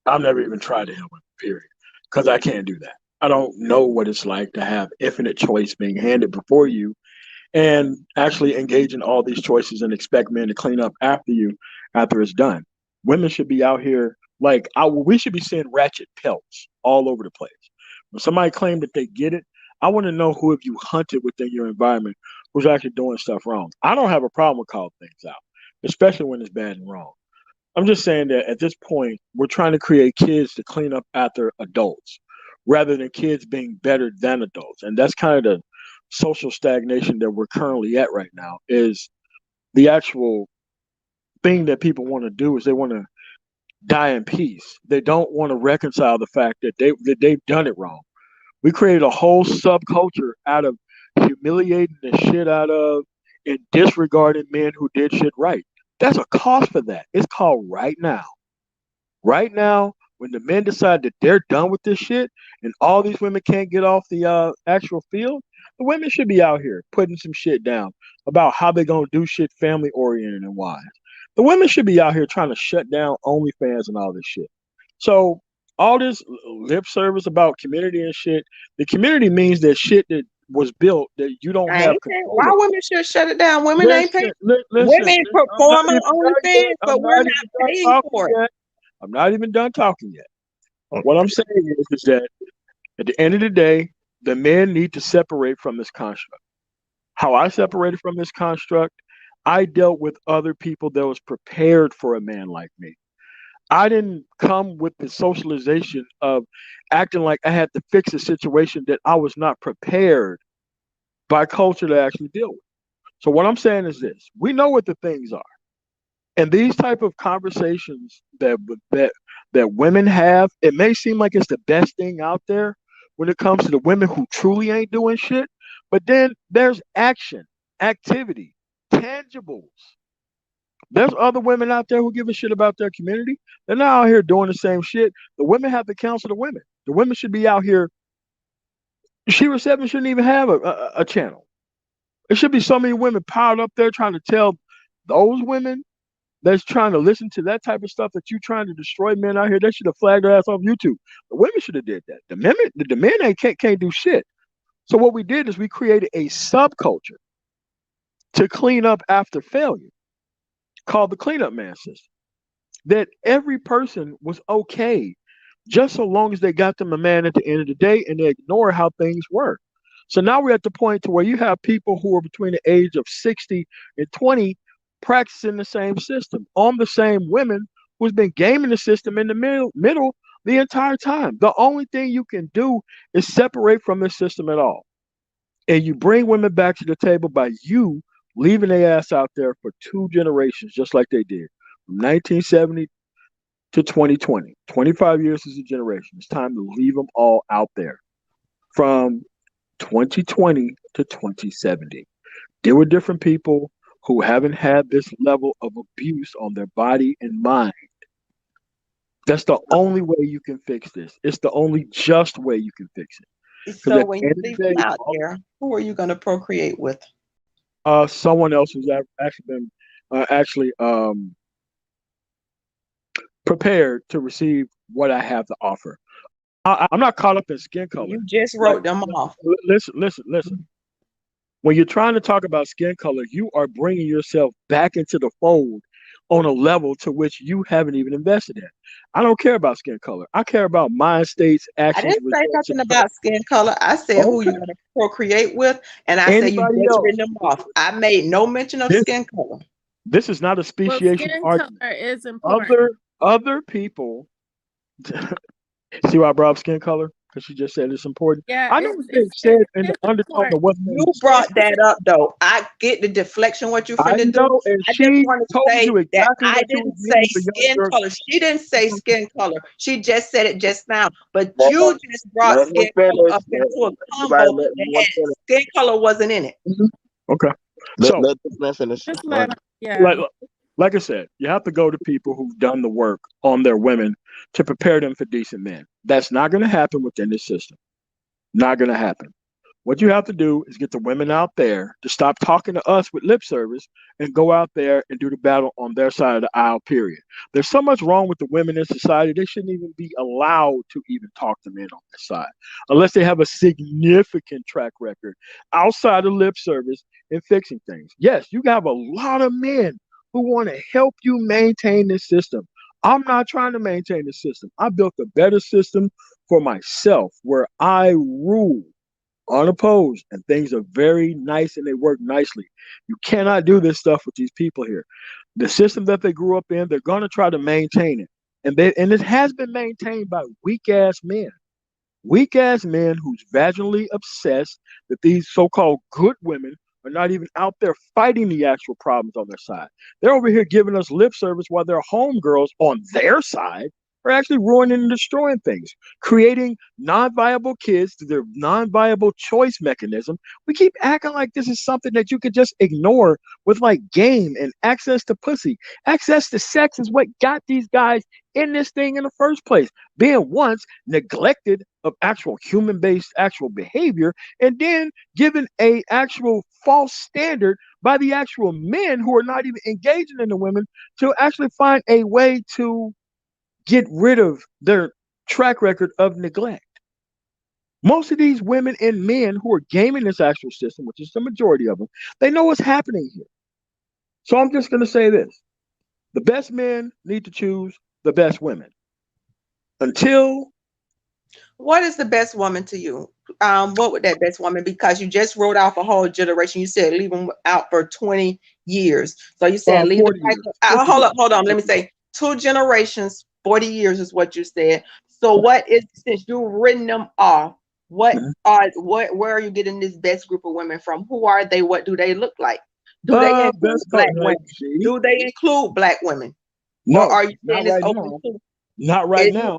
I've never even tried to help women, period, because I can't do that. I don't know what it's like to have infinite choice being handed before you and actually engage in all these choices and expect men to clean up after you after it's done. Women should be out here we should be seeing ratchet pelts all over the place. When somebody claims that they get it, I want to know who have you hunted within your environment who's actually doing stuff wrong. I don't have a problem with calling things out, especially when it's bad and wrong. I'm just saying that at this point, we're trying to create kids to clean up after adults rather than kids being better than adults. And that's kind of the social stagnation that we're currently at right now. Is the actual thing that people want to do is they want to die in peace. They don't want to reconcile the fact that they've done it wrong. We created a whole subculture out of humiliating the shit out of and disregarding men who did shit right. There's a cost for that. It's called right now. Right now, when the men decide that they're done with this shit and all these women can't get off the actual field, the women should be out here putting some shit down about how they're gonna do shit family oriented and wise. The women should be out here trying to shut down OnlyFans and all this shit. So all this lip service about community and shit, the community means that shit that was built that you don't I have ain't saying control why of. women should shut it down. Women ain't paying. Listen, listen, Women I'm not perform even on done yet. OnlyFans, I'm but we're not not even done paying talking for it. yet. I'm not even done talking yet. What I'm saying is that at the end of the day, the men need to separate from this construct. How I separated from this construct, I dealt with other people that was prepared for a man like me. I didn't come with the socialization of acting like I had to fix a situation that I was not prepared by culture to actually deal with. So what I'm saying is this: we know what the things are, and these type of conversations that women have, it may seem like it's the best thing out there when it comes to the women who truly ain't doing shit, but then there's action, activity, tangibles. There's other women out there who give a shit about their community. They're not out here doing the same shit. The women have to counsel the women. The women should be out here. Shira Seven shouldn't even have a channel. There should be so many women piled up there trying to tell those women that's trying to listen to that type of stuff that you trying to destroy men out here. They should have flagged their ass off YouTube. The women should have did that. The men ain't can't do shit. So what we did is we created a subculture to clean up after failure called the cleanup man system. That every person was okay just so long as they got them a man at the end of the day and they ignore how things work. So now we're at the point to where you have people who are between the age of 60 and 20 practicing the same system on the same women who's been gaming the system in the middle the entire time. The only thing you can do is separate from the system at all. And you bring women back to the table by you leaving their ass out there for two generations, just like they did from 1970 to 2020. 25 years is a generation. It's time to leave them all out there from 2020 to 2070. There were different people who haven't had this level of abuse on their body and mind. That's the only way you can fix this. It's the only just way you can fix it. Because So at when the you end of leave the them day, out there, who are you going to procreate with? someone else who's actually been actually prepared to receive what I have to offer. I'm not caught up in skin color. You just Like, wrote them off. listen. When you're trying to talk about skin color, you are bringing yourself back into the fold on a level to which you haven't even invested in. I don't care about skin color. I care about mind states, I actions, didn't say results, nothing and purpose. about skin color. I said who Okay. you're going to procreate with, and I said you Anybody just else? written them off. I made no mention of This skin color. this is not a Well, speciation skin argument. color is important. Other people see why I brought up skin color? Because she just said it's important. Yeah, I know it's it's it's being said in the it's undertone important. of what's You being said. brought that up though. I get the deflection what you I finna do. know, and I just she want to told say you that exactly I what you was didn't say meaning for young skin girls. color. She didn't say skin color. She just said it just now. But Let, you just brought let him skin color finish. up into a Everybody, combo let that everyone had finish. skin color wasn't in it. Okay. Let, So, let this man finish. Just Go let ahead. 'em- yeah. like, like I said, you have to go to people who've done the work on their women to prepare them for decent men. That's not going to happen within this system. Not going to happen. What you have to do is get the women out there to stop talking to us with lip service and go out there and do the battle on their side of the aisle, period. There's so much wrong with the women in society, they shouldn't even be allowed to even talk to men on their side unless they have a significant track record outside of lip service in fixing things. Yes, you have a lot of men who want to help you maintain this system. I'm not trying to maintain the system. I built a better system for myself where I rule unopposed and things are very nice and they work nicely. You cannot do this stuff with these people here. The system that they grew up in, they're going to try to maintain it. And it has been maintained by weak ass men who's vaginally obsessed that these so-called good women are not even out there fighting the actual problems on their side. They're over here giving us lip service while they're homegirls on their side are actually ruining and destroying things, creating non-viable kids through their non-viable choice mechanism. We keep acting like this is something that you could just ignore with like game and access to pussy. Access to sex is what got these guys in this thing in the first place, being once neglected of actual human-based actual behavior, and then given a actual false standard by the actual men who are not even engaging in the women to actually find a way to get rid of their track record of neglect. Most of these women and men who are gaming this actual system, which is the majority of them, they know what's happening here. So I'm just going to say this. The best men need to choose the best women. Until What is the best woman to you? What would that best woman? Because you just wrote off a whole generation. You said leave them out for 20 years. So you said leave them 40 right years. there. Hold on. Let me say 2 generations, 40 years is what you said. So what is, since you've written them off, where are you getting this best group of women from? Who are they? What do they look like? Do they include best black like, women? see? Do they include black women? No, Or are you not saying it's right open now. to? Not right Is- now.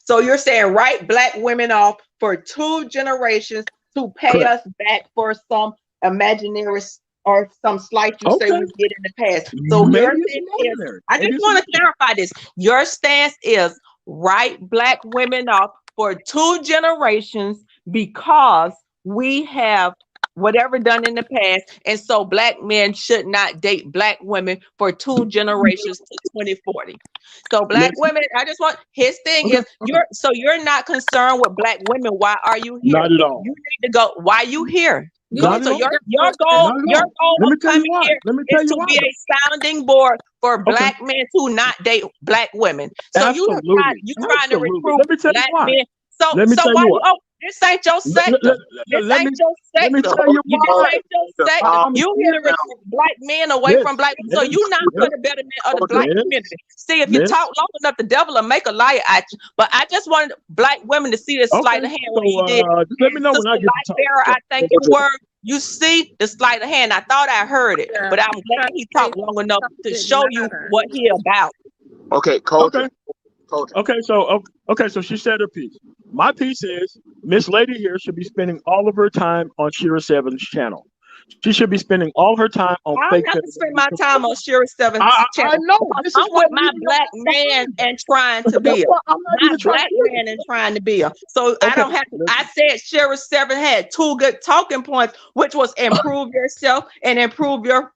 So you're saying write black women off for 2 generations to pay Correct. us back for some imaginary or some slight you say Okay. we did in the past. So Maybe your it's stance is, imaginary. I Maybe just it's want to imaginary. clarify this. Your stance is write black women off for 2 generations because we have whatever done in the past, and so black men should not date black women for 2 generations to 2040. So black Listen, women, I just want, his thing okay, is you're not concerned with black women. Why are you here? not at all. You need to go. Why you here? You Not So at need all. to your go goal Not at your all. goal Let of me tell you coming why. here Let me tell is you to why. be a sounding board for Okay. black men to not date black women. So Absolutely. you trying to Absolutely. recruit Let me tell you black why. men. Let me So tell why you you? why. Oh, this ain't your sector. This Let me ain't your let me sector. tell you This why. ain't your sector. I'm You here to recruit black men away from black women. So you not for the betterment of the black miss, community. See, if you miss. talk long enough, the devil will make a liar at you. But I just wanted black women to see this sleight Okay. of hand So when he did. just let me And know when I Sister get to talk. Lightbearer, I think you were. You see the sleight of hand. I thought I heard it, Yeah, but I'm glad he talked long enough to didn't show you matter. what he about. Okay, Okay. culture. Okay, so she said her piece. My piece is Miss Lady here should be spending all of her time on Shira Seven's channel. She should be spending all her time on I fake don't have to spend femininity. my time on Shira Seven's I channel know because this is I'm what with me my and your black man are man saying. and trying to That's build. why I'm not My even trying black to hear man it. and trying to build. So I Okay, don't have to. I said Shira Seven had 2 good talking points, which was improve yourself and improve your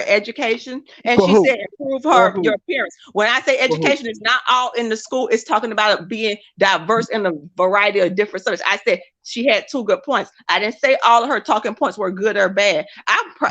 education. And for she who? said improve For your who? appearance. When I say For who? education, it's not all in the school. It's talking about it being diverse in a variety of different subjects. I said she had 2 good points. I didn't say all of her talking points were good or bad.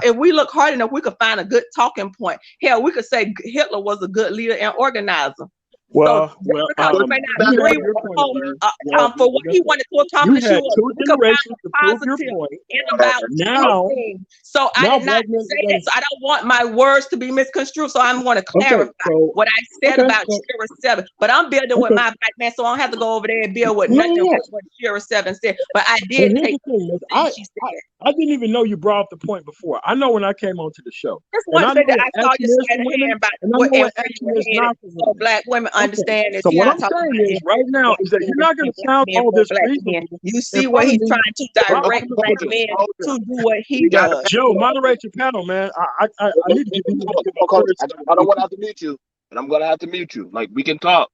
If we look hard enough, we could find a good talking point. Hell, we could say Hitler was a good leader and organizer. Well, So just because you may not you agree have your with point, sir. for what he wanted to You accomplish, had 2 we could find generations to a prove your positive point. in about Now, anything. So I did not black men say that. So I don't want my words to be misconstrued. So I'm going to okay. clarify So what I said about Shira 7. But I'm building with my black man, so I don't have to go over there and build with nothing with what Shira 7 said. But I did here's take the thing, the thing she said. I didn't even know you brought up the point before. I know when I came onto the show. Just And want I to say know that what I saw action your is sleight for of women, hand about and I what know and what where you action were is headed, not for so women. black women understand that. So See, what I I'm talk about saying is right now is that you're not going to sound all this reasonable You see in what front of he's me. trying to direct black men to do what he does. Joe, moderate your panel, man. I need to give you Coach, I don't want to have to mute you, and I'm gonna have to mute you. Like we can talk.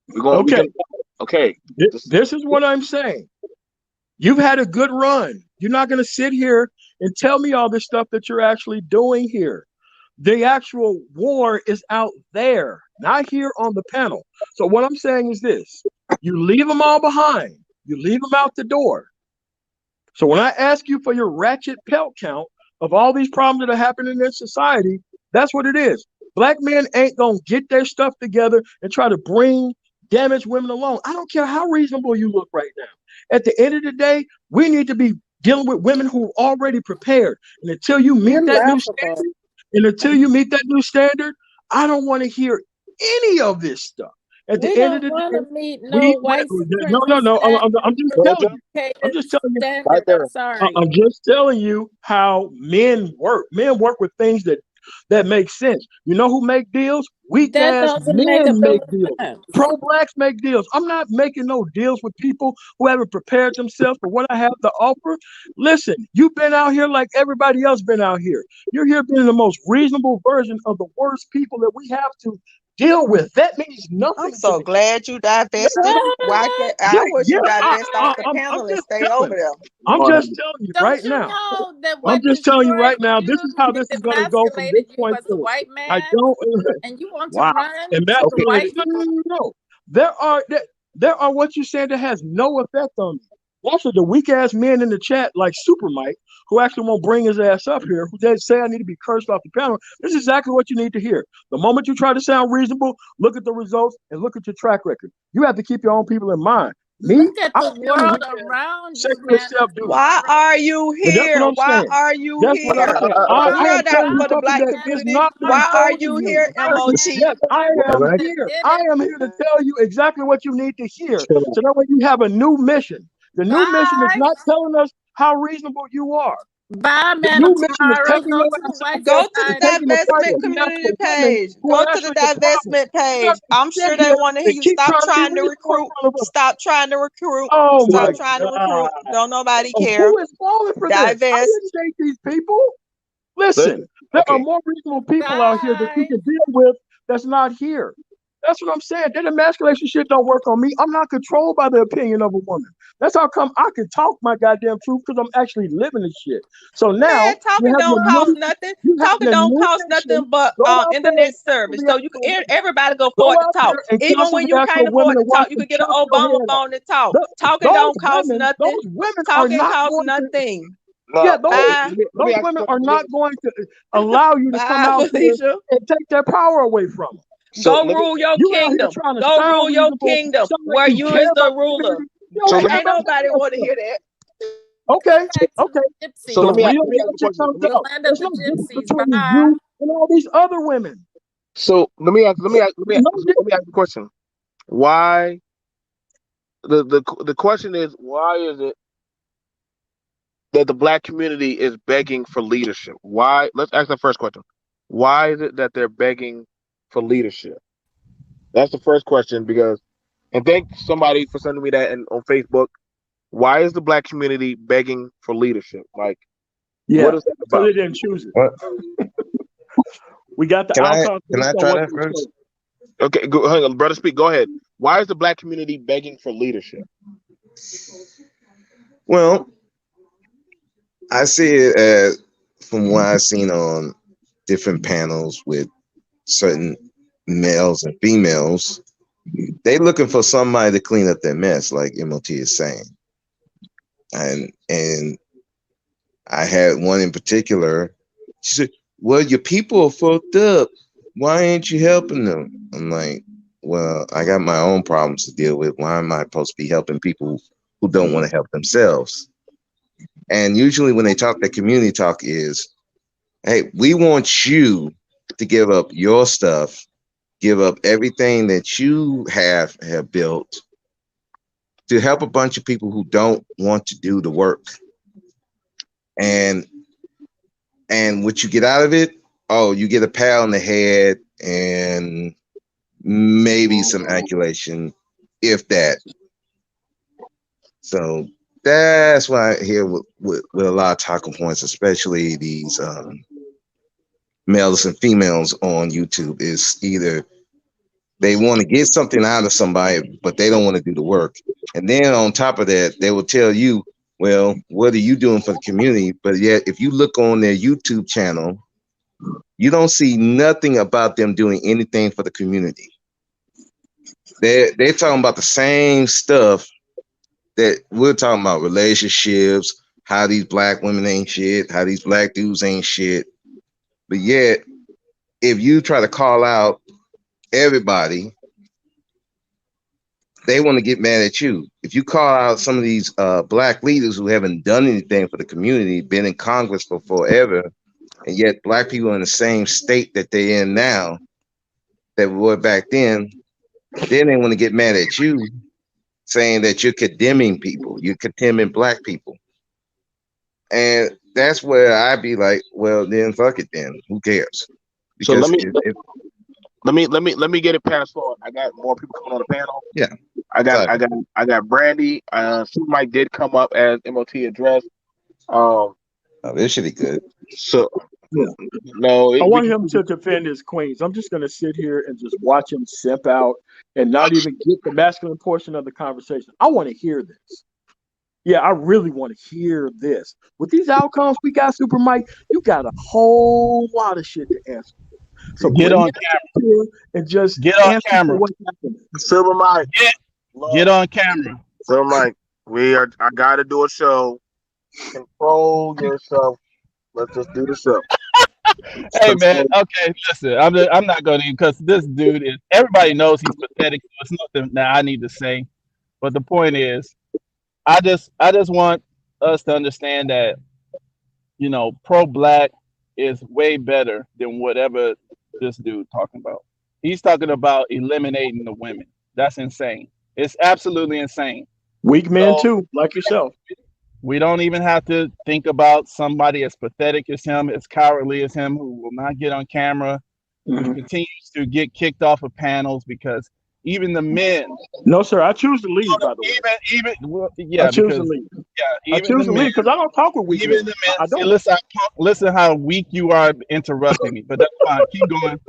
We can. Okay. This is what I'm saying. You've had a good run. You're not going to sit here and tell me all this stuff that you're actually doing here. The actual war is out there, not here on the panel. So what I'm saying is this. You leave them all behind. You leave them out the door. So when I ask you for your ratchet pelt count of all these problems that are happening in society, that's what it is. Black men ain't going to get their stuff together and try to bring damaged women along. I don't care how reasonable you look right now. At the end of the day, we need to be dealing with women who are already prepared. And until you meet that new standard, I don't want to hear any of this stuff. At the We end of don't the want to day, meet no white no. supremacist. I'm just telling you. I'm just telling you. Standard. I'm sorry. I'm just telling you how men work. Men work with things that that makes sense. You know who make deals? Weak That ass doesn't make a men bit make of deals. sense. Pro-blacks make deals. I'm not making no deals with people who haven't prepared themselves for what I have to offer. Listen, you've been out here like everybody else been out here. You're here being the most reasonable version of the worst people that we have to deal with. That means nothing I'm to so me. glad you divested. Why can't Yeah, I wish yeah. you divest off the I'm panel and just stay over telling. there. I'm Well, just telling you Don't right you now. know that I'm what just telling you destroyed right now. This you, is how it this is going to go from this emasculated you point as a forward. white I man, don't. and you want to Wow. run And to that's the okay. white no, no, people? no, no. There are what you said that has no effect on me. Also, the weak ass men in the chat, like Super Mike, who actually won't bring his ass up here, who they say I need to be cursed off the panel. This is exactly what you need to hear. The moment you try to sound reasonable, look at the results and look at your track record. You have to keep your own people in mind. Me, Look at I'm the the only world weak ass around you, secular man. self dude. Why are you And that's what here? I'm Why saying. are you That's what I'm here? saying. Because I we're am telling advocating you for the something black that is community. not being Why are told to you you. here, White MOT? Yes, I Can am I? here. man I that am here to tell you exactly what you need to hear. Can I? So that way you have a new mission. The new mission is Bye. not telling us how reasonable you are. Bye, The man new of mission is tomorrow. taking Go your to the ass white out there Go to the and society. taking the fight divestment on behalf community of women page. who Go are to the actually the problem. divestment You page. have to I'm sit sure they here want to hear and you. keep Stop trying to be trying to reasonable in recruit. front of us. Stop trying to recruit. Oh my Stop trying to God. recruit. Don't nobody care. Who is falling for this? I Divest. didn't date these people. Let, Listen, there are okay. more reasonable people out here that you Bye. can deal with that's not here. That's what I'm saying. That emasculation shit don't work on me. I'm not controlled by the opinion of a woman. That's how come I can talk my goddamn truth because I'm actually living this shit. So now Man, talking don't cost nothing. you have Talking your don't new cost mission. nothing but Go out there and internet counsel service. the So you actual women. everybody can Go afford to out talk. there and Even counsel when the you can't actual women afford and to watch talk, you them can get an chop your Obama head off. phone to talk. Talking Those don't cost women, nothing. those women are Talking not costs going to. nothing. No. Yeah, Okay. Bye. Let me those ask women you a are question. Let me, not going to allow you to come Bye, out here Felicia. and take their power away from them. so Go let me. rule your You out here kingdom. trying to Go sound rule your reasonable, kingdom sound like where you you care is about the the ruler. community. You don't So let care me. Ain't about nobody that want to stuff. hear that. Okay, Back to okay. the So The gypsies. real let me ask deal you a shit question. comes Let me. The out. land of There's the no difference gypsies. between Bye. you and all these other women. So let me ask. Let me ask. Let me There's ask, no let me ask the question. Why? The question is, why is it that the black community is begging for leadership? Why? Let's ask the first question. Why is it that they're begging for leadership? That's the first question. Because, and thank somebody for sending me that on Facebook. Why is the black community begging for leadership? Like, what Yeah, is that because about? they didn't choose it. What We got the outcome can I based on try what that they first? chose. Okay, go, hang on, brother. Speak. Go ahead. Why is the black community begging for leadership? Well, I see it as from what I've seen on different panels with certain males and females, they looking for somebody to clean up their mess, like MOT is saying. And I had one in particular. She said, "Well, your people are fucked up. Why ain't you helping them?" I'm like, "Well, I got my own problems to deal with. Why am I supposed to be helping people who don't want to help themselves?" And usually when they talk, the community talk is, "Hey, we want you to give up your stuff, give up everything that you have built to help a bunch of people who don't want to do the work." And what you get out of it, oh, you get a pat on the head and maybe some adulation, if that. So that's why I hear with a lot of talking points, especially these males and females on YouTube, is either they want to get something out of somebody, but they don't want to do the work. And then on top of that, they will tell you, well, what are you doing for the community? But yet, if you look on their YouTube channel, you don't see nothing about them doing anything for the community. They're talking about the same stuff that we're talking about: relationships, how these black women ain't shit, how these black dudes ain't shit. But yet, if you try to call out everybody, they want to get mad at you. If you call out some of these black leaders who haven't done anything for the community, been in Congress for forever, and yet black people are in the same state that they're in now that we were back then they want to get mad at you, saying that you're condemning people, you're condemning black people. And that's where I'd be like, well, then fuck it then. Who cares? So let Because me if get it passed on. I got more people coming on the panel. yeah, I got I exactly. got I got Brandy. Super Mike did come up as MOT address. Um, Oh, this should be good. so Yeah. no, I we want can. him to defend his queens. I'm just going to sit here and just watch him simp out and not even get the masculine portion of the conversation. I want to hear this. Yeah, I really want to hear this. With these outcomes we got, Super Mike, you got a whole lot of shit to answer. So Get bring on it camera. here and just Get on answer for camera. what happened. Super Mike, Get look, on camera. Super Mike, I got to do a show. Control yourself. Let's just do the show. Hey man, okay, listen. I'm not going to, because this dude is. Everybody knows he's pathetic. So it's nothing that I need to say. But the point is, I just want us to understand that, pro black is way better than whatever this dude talking about. He's talking about eliminating the women. That's insane. It's absolutely insane. Weak men So too, like yourself. we don't even have to think about somebody as pathetic as him, as cowardly as him, who will not get on camera, who Mhm. continues to get kicked off of panels because even the men, No, sir. I choose to leave, by the way. well, I yeah, choose because to leave. yeah, I even choose the to leave men, because I don't talk with weak even men. the I men. See, don't. listen how weak you are interrupting me, but that's fine. Keep going.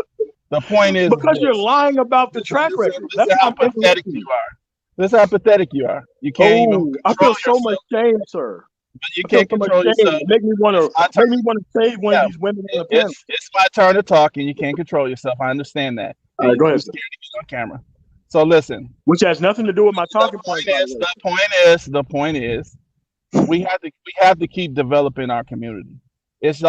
The point is Because you're this. lying about the track record. That's Listen why how I'm pathetic interrupting you you. are. Listen how pathetic you are. You can't even Oh, I control feel so much yourself. shame, sir. But you I feel can't so much control shame. yourself. Make me want It's my to turn. save one of Yeah, these women on the panel. it's my turn to talk, and you can't control yourself. I understand that, All and right, go you're too ahead, scared sir. to get on camera. So listen. Which has nothing to do with my The talking point points, by the is, way. we have to keep developing our community. It's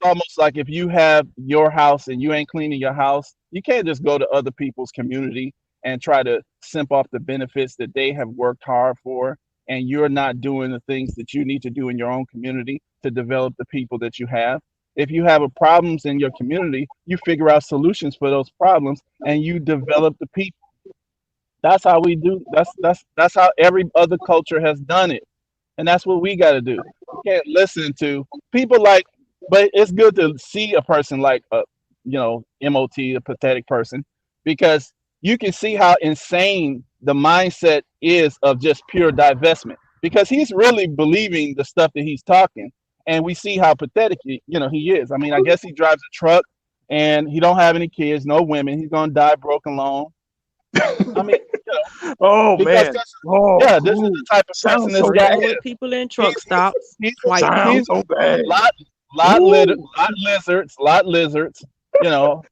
almost like if you have your house and you ain't cleaning your house, you can't just go to other people's community and try to simp off the benefits that they have worked hard for, and you're not doing the things that you need to do in your own community to develop the people that you have. If you have a problems in your community, you figure out solutions for those problems and you develop the people. That's how we do. That's how every other culture has done it, and that's what we got to do. We can't listen to people like, but it's good to see a person like MOT, a pathetic person, because you can see how insane the mindset is of just pure divestment. Because he's really believing the stuff that he's talking, and we see how pathetic he is. I mean, I guess he drives a truck, and he don't have any kids, no women. He's gonna die broken alone. I mean, Oh because man. Oh, this is ooh. the type of person Sounds this so guy bad. Dealing is. with people in truck He's stops, he's white Sounds he's people. so bad. lot Ooh. lizards,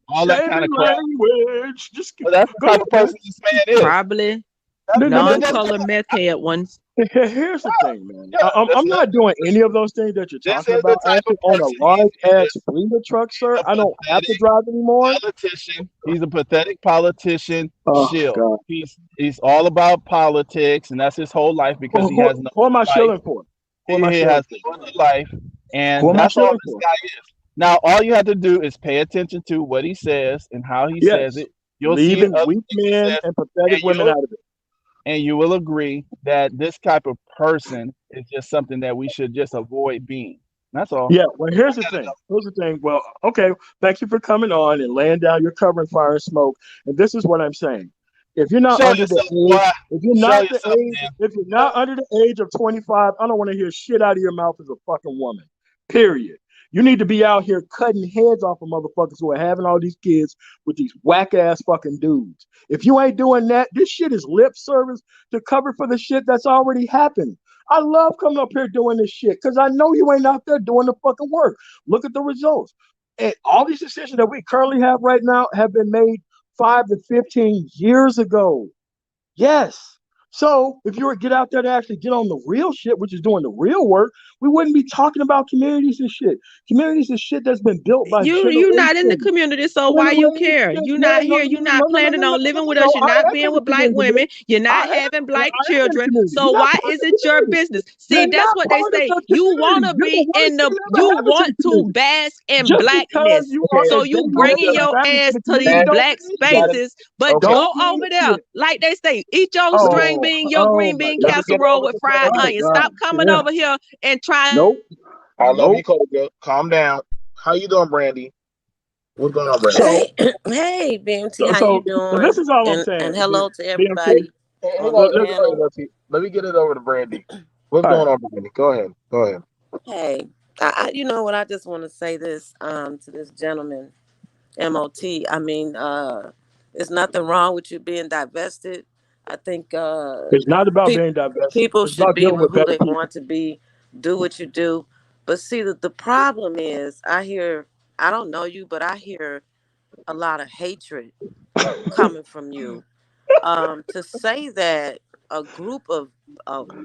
all that kind Shaming of crap. language. Just But that's the go type of ahead. person this man is. Probably That's non-color meth head ones. Here's the thing, man. yeah. I'm not doing any of those things that you're This talking is the about. type of Actually, on person a large he ass is. fleeter truck, He's sir. a I don't have to pathetic drive anymore. politician. He's a pathetic politician. Oh Shill. God. He's all about politics, and that's his whole life because he has no Who am I other life. shilling for? Who am I He shilling has for? no other life, Who and am I that's all shilling this for? guy is. Now, all you have to do is pay attention to what he says and how he says Yes. it. You'll see Leaving other weak things he men says, and pathetic and women you'll out of it. and you will agree that this type of person is just something that we should just avoid being. That's all. Yeah, well, here's the thing. Here's the thing. Well, okay, thank you for coming on and laying down your cover and fire and smoke. And this is what I'm saying. If you're not Show under the yourself, age, boy. if you're Show not the yourself, age, man. if you're not under the age of 25, I don't want to hear shit out of your mouth as a fucking woman. Period. You need to be out here cutting heads off of motherfuckers who are having all these kids with these whack ass fucking dudes. If you ain't doing that, this shit is lip service to cover for the shit that's already happened. I love coming up here doing this shit because I know you ain't out there doing the fucking work. Look at the results. And all these decisions that we currently have right now have been made 5 to 15 years ago. Yes. So if you were to get out there to actually get on the real shit, which is doing the real work, we wouldn't be talking about communities and shit. Communities and shit that's been built by You not in the generations. community, so why you care? You not here. You not planning on living with us. You're not I am being in the with black community. women. You're I not am, having I black am in the children. community. So You're not why part is of the it your community. business? See, You're that's not what they part of say. the You community. wanna You're the be in worst the. thing that ever You happened to want the to community. bask in Just because blackness. you are So a you baby that bringing was your adopted to ass the to community these don't black mean shit. spaces, but Okay. go Don't mean over there, shit. like they say, eat your string Oh, bean, your oh green my bean God. Let me get casserole over with to fried My Brandy. onions. God. Stop coming Yeah. over here and try. Nope. I love you, Nope. Cobra. Calm down. How you doing, Brandy? What's going on, Brandy? So, Hey, hey, BMT, so, how you so, so this doing? is all I'm And saying. hello to BMT, everybody Hey, hang on the on, let, panel. let me get it over to Brandy. What's all right. going on, Brandy? Go ahead. Go ahead. Hey, you know what? I just want to say this to this gentleman, MOT. I mean, there's nothing wrong with you being divested. I think It's not about pe- being divested. people It's should about be dealing with with who better they people. want to be, do what you do. But see, the problem is, I don't know you, but I hear a lot of hatred coming from you. To say that a group of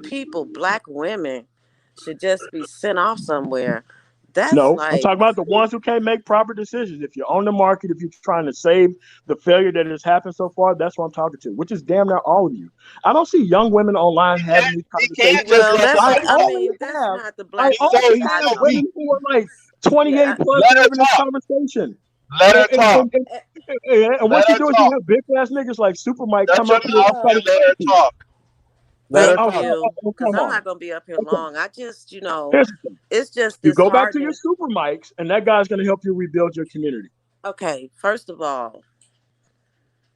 people, black women, should just be sent off somewhere, that's No, I'm like, talking about the ones who can't make proper decisions. If you're on the market, if you're trying to save the failure that has happened so far, that's what I'm talking to, which is damn near all of you. I don't see young women online having these He can't conversations. just well, let that's, I somebody I talk. only mean, that's have, not the I black So women only that he's I have so know. weak. women who are like Yeah, 28 plus Let her having this talk. conversation. Let And, her talk. and Let what you her do is you talk. have big ass niggas like Super Mike Shut come your up here and mouth try to and let her talk to you. talk. Let her thank talk. you, because Come I'm on. not going to be up here Okay. long. I just, Here's the thing. it's just You go back to your disheartening. Super Mikes, and that guy's going to help you rebuild your community. Okay, first of all,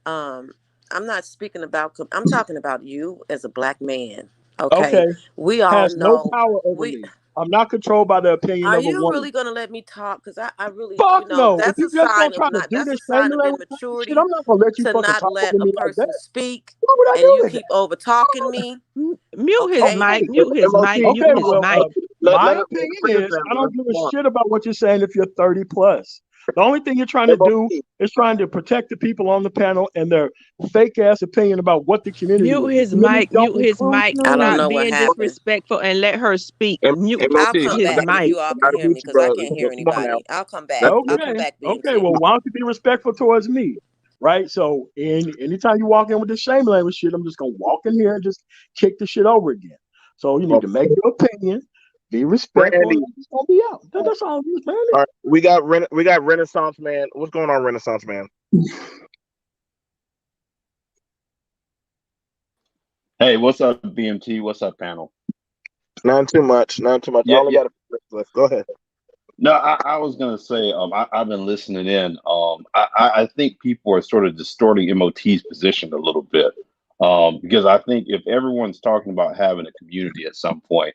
um, I'm talking about you as a black man. Okay, Okay. we all Has no know. power over We me. I'm not controlled by the opinion Are of a you woman. really gonna let me talk? Because I really, Fuck no. If that's you a just gonna sign of try to not. do That's a this same sign of shit, immaturity I'm not gonna let you to fucking not talk let over a me like person that. speak, Why would I and you do that? keep over talking me. Mute his Okay, mic. Okay. Mute his mic. MOT, Mute Okay, his well, mic. my let her opinion finish is that, I bro. don't give a Come on. shit about what you're saying if you're 30 plus. The only thing you're trying to do MOT. is trying to protect the people on the panel and their fake ass opinion about what the community Mute is. The his community mic. don't Mute his include mic. I you. don't Stop know what being happened. disrespectful and let her speak. Mute I'll MOT, come his I back if mic. you all can gotta hear me, mute you, because I bro. can't hear Come on now. anybody. I'll come back. Let, I'll come Okay. back, Okay. BMT. Well, why don't you be respectful towards me? Right. So, anytime you walk in with this shame language shit, I'm just gonna walk in here and just kick the shit over again. So you need to make your opinion, be respectful, Brandy. and I'm just gonna be out. That's all it is, man. All right, we got Renaissance man. What's going on, Renaissance man? Hey, what's up, BMT? What's up, panel? None too much. None too much. I Yeah, only yeah. got a Go ahead. No, I was gonna say, I've been listening in. I think people are sort of distorting MOT's position a little bit, because I think if everyone's talking about having a community at some point,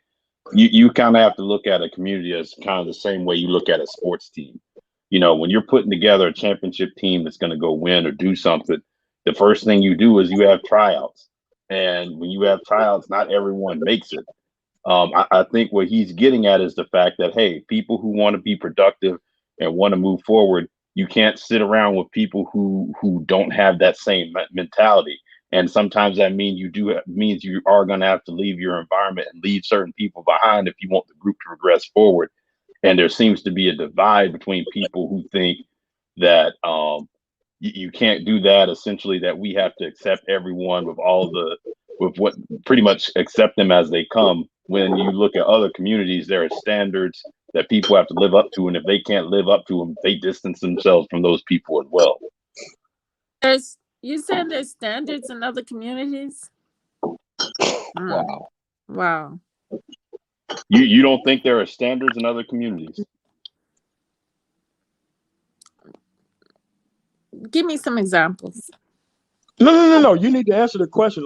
you kind of have to look at a community as kind of the same way you look at a sports team. You know, when you're putting together a championship team that's going to go win or do something, the first thing you do is you have tryouts, and when you have tryouts, not everyone makes it. I think what he's getting at is the fact that, hey, people who want to be productive and want to move forward, you can't sit around with people who don't have that same mentality. And sometimes that means you are going to have to leave your environment and leave certain people behind if you want the group to progress forward. And there seems to be a divide between people who think that you can't do that. Essentially, that we have to accept everyone with what pretty much accept them as they come. When you look at other communities, there are standards that people have to live up to, and if they can't live up to them, they distance themselves from those people as well. You said there's standards in other communities? Wow. Wow. You don't think there are standards in other communities? Give me some examples. No. You need to answer the question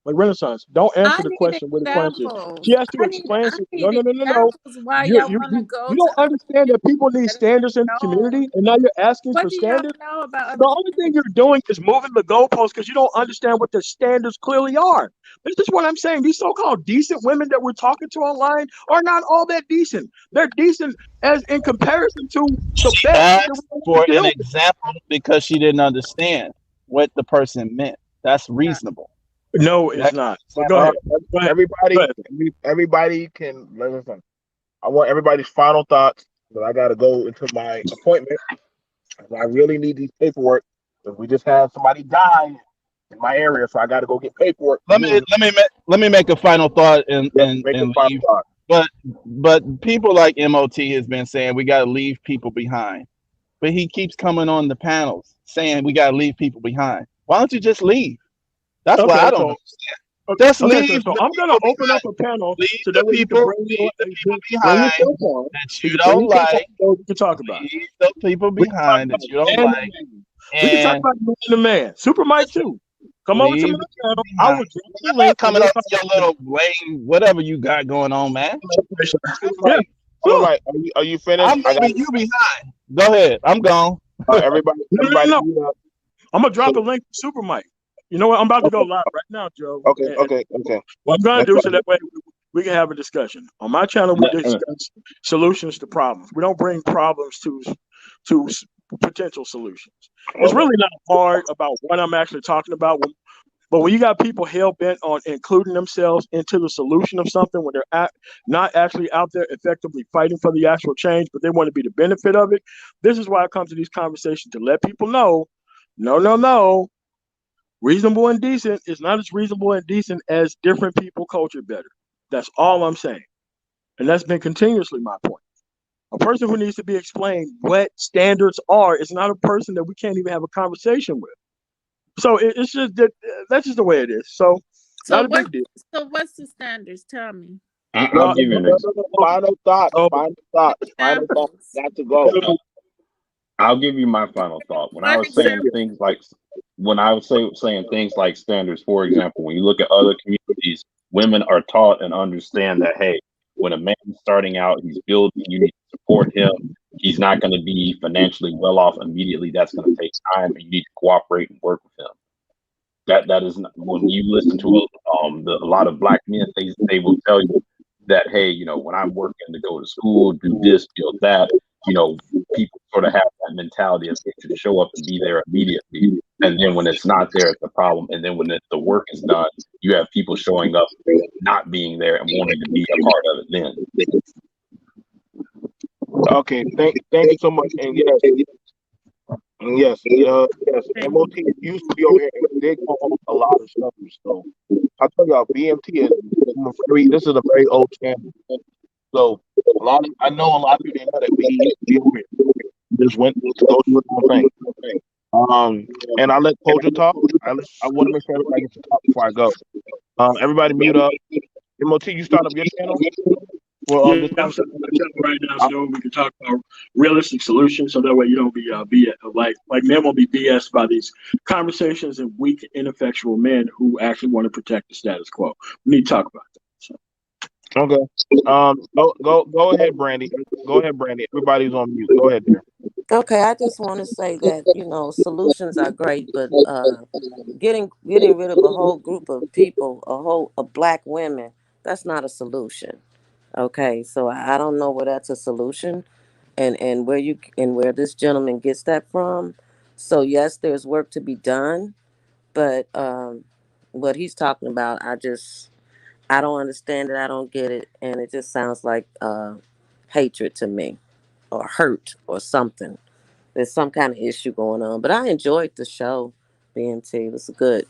like Renaissance. Don't I answer the need question with a question. examples. She has to I need explain I something. need No. examples why You y'all you want to you go you to don't other understand that people need communities that standards in the don't know. community, and now you're asking What for do y'all standards. know about The other only thing communities? you're doing is moving the goalposts because you don't understand what the standards clearly are. This is what I'm saying. These so-called decent women that we're talking to online are not all that decent. They're decent as in comparison to the She best that asked we want for to an deal with. example because she didn't understand what the person meant. That's reasonable. No, it's That not. But go Uh, ahead. Go ahead. Go everybody, ahead. everybody can listen. I want everybody's final thoughts, but I got to go into my appointment. I really need these paperwork because we just had somebody die in my area, so I got to go get paperwork let me moving. let me make a final thought and Yep, and, make a and final leave. thought. But people like MOT has been saying we got to leave people behind. But he keeps coming on the panels saying we got to leave people behind. Why don't you just leave? That's what Okay, I don't so understand. Just Okay, sir. leave So the I'm gonna people open behind. up a panel Leave so the that way you can people. Leave the people bring behind yourself on. that You you can bring don't yourself on like. so we can talk about it. Leave the people We can talk behind about that you don't man to like, man. We can talk and about man to man. Super Mike too. Come over to leave my the people channel. I behind. will drop the I'm link not and coming we'll up talk to your about little lame, whatever you got going on, man. it. Super Yeah, Mike, Super sure. Mike, are you finished? I'm I got leaving you behind. Go ahead. I'm gone. everybody. No, no, no, Everybody, no. mute up. I'm gonna drop So, the link to Super Mike. You know what? I'm about to go okay, live right now, Joe. okay, And okay, okay. what I'm gonna That's do so fine. that way we can have a discussion. On my channel, we discuss solutions to problems. We don't bring problems to potential solutions. It's Okay. really not hard about what I'm actually talking about. But when you got people hell bent on including themselves into the solution of something when they're not actually out there effectively fighting for the actual change, but they want to be the benefit of it, this is why I come to these conversations to let people know, no, no, no. Reasonable and decent is not as reasonable and decent as different people culture better. That's all I'm saying. And that's been continuously my point. A person who needs to be explained what standards are is not a person that we can't even have a conversation with. So it's just that that's just the way it is. So So not a what? big deal. So what's the standards? Tell me. I'll Well, give you an No, no, no. Final thoughts. so, Final thoughts. Final thoughts. Examples. Got to go. I'll give you my final thought. When I One was Thank saying example. you. things like when I was saying things like standards, for example, when you look at other communities, women are taught and understand that hey, when a man's starting out, he's building, you need to support him. He's not going to be financially well off immediately. That's going to take time, and you need to cooperate and work with him. That is not, when you listen to a lot of black men, they will tell you that hey, when I'm working to go to school, do this, build that, people sort of have that mentality of they should show up and be there immediately, and then when it's not there, it's a problem, and then when the work is done, you have people showing up not being there and wanting to be a part of it then. Okay. Thank you so much. And yes. MOT used to be over here and they go over a lot of stuff. So I tell y'all, BMT is this is a very old channel. So I know a lot of people didn't know that we used to be over here. Just went to go do his own thing. And I let Culture talk. I want to make sure everybody gets to talk before I go. Everybody mute up. MOT, you start up your channel for yeah, this I'm setting conversation. my channel right now so we can talk about realistic solutions. So that way you don't be like men won't be BS by these conversations and weak, ineffectual men who actually want to protect the status quo. We need to talk about that. So. Okay. Go ahead, Brandy. Go ahead, Brandy. Everybody's on mute. Go ahead there. Okay, I just want to say that solutions are great, but getting rid of a whole group of people, of black women, that's not a solution. Okay, so I don't know where that's a solution, and where this gentleman gets that from. So yes, there's work to be done, but what he's talking about, I don't understand it. I don't get it, and it just sounds like hatred to me, or hurt, or something. There's some kind of issue going on. But I enjoyed the show, BMT. It was a good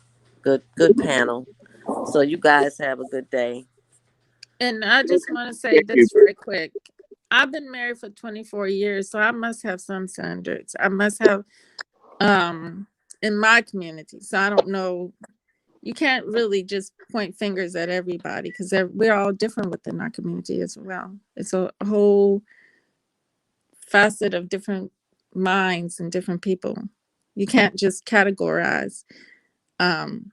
panel. So you guys have a good day. And I just want to say Thank you. this very quick. I've been married for 24 years, so I must have some standards. I must have in my community. So I don't know. You can't really just point fingers at everybody because we're all different within our community as well. It's a whole facet of different minds and different people. You can't just categorize and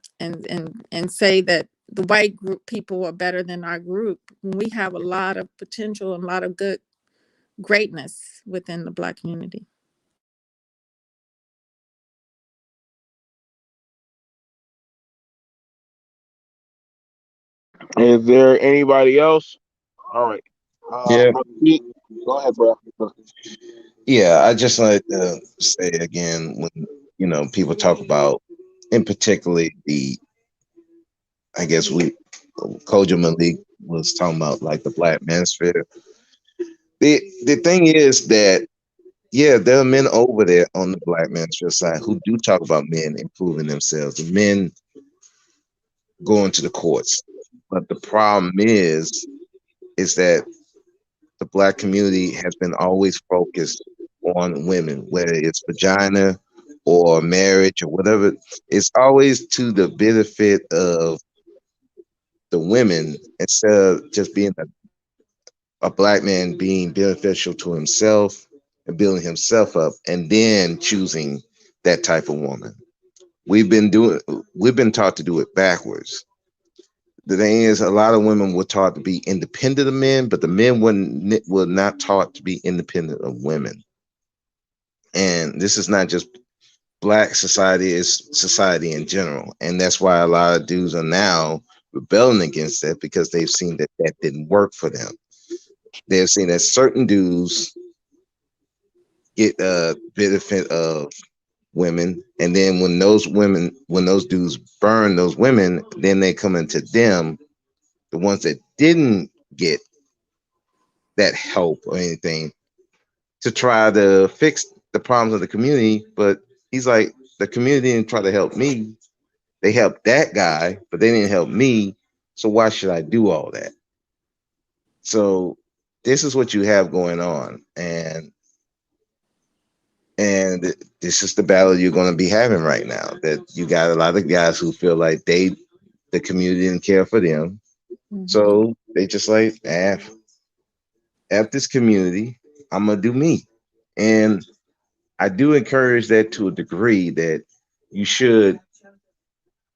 say that the white group people are better than our group. We have a lot of potential and a lot of greatness within the Black community. Is there anybody else? All right. Yeah, Brother Pete, go ahead, bro. yeah. I just like to say again when people talk about, in particularly I guess Kojo Malik was talking about like the black manosphere. The thing is that yeah, there are men over there on the black manosphere side who do talk about men improving themselves, and men going to the courts. But the problem is that the black community has been always focused on women, whether it's vagina or marriage or whatever. It's always to the benefit of the women instead of just being a black man being beneficial to himself and building himself up and then choosing that type of woman. We've been taught to do it backwards. The thing is, a lot of women were taught to be independent of men, but the men were not taught to be independent of women. And this is not just black society, it's society in general. And that's why a lot of dudes are now rebelling against that because they've seen that that didn't work for them. They've seen that certain dudes get a benefit of women, and then when those dudes burn those women, then they come into them, the ones that didn't get that help or anything, to try to fix the problems of the community. But he's like, the community didn't try to help me. They helped that guy, but they didn't help me. So why should I do all that? So this is what you have going on, and this is the battle you're going to be having right now. That you got a lot of guys who feel like the community didn't care for them, so they just like, F this community, I'm gonna do me. And I do encourage that to a degree, that you should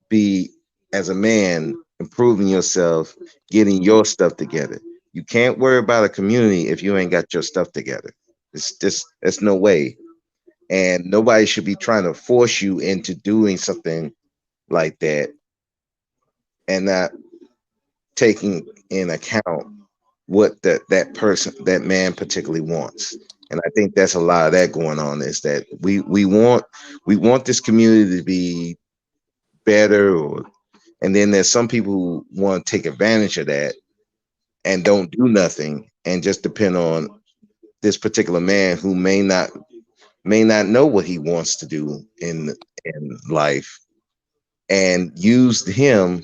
be, as a man, improving yourself, getting your stuff together. You can't worry about a community if you ain't got your stuff together. It's just, there's no way. And nobody should be trying to force you into doing something like that and not taking in account what that man particularly wants. And I think that's a lot of that going on, is that we want this community to be better, and then there's some people who want to take advantage of that and don't do nothing and just depend on this particular man who may not know what he wants to do in life, and use him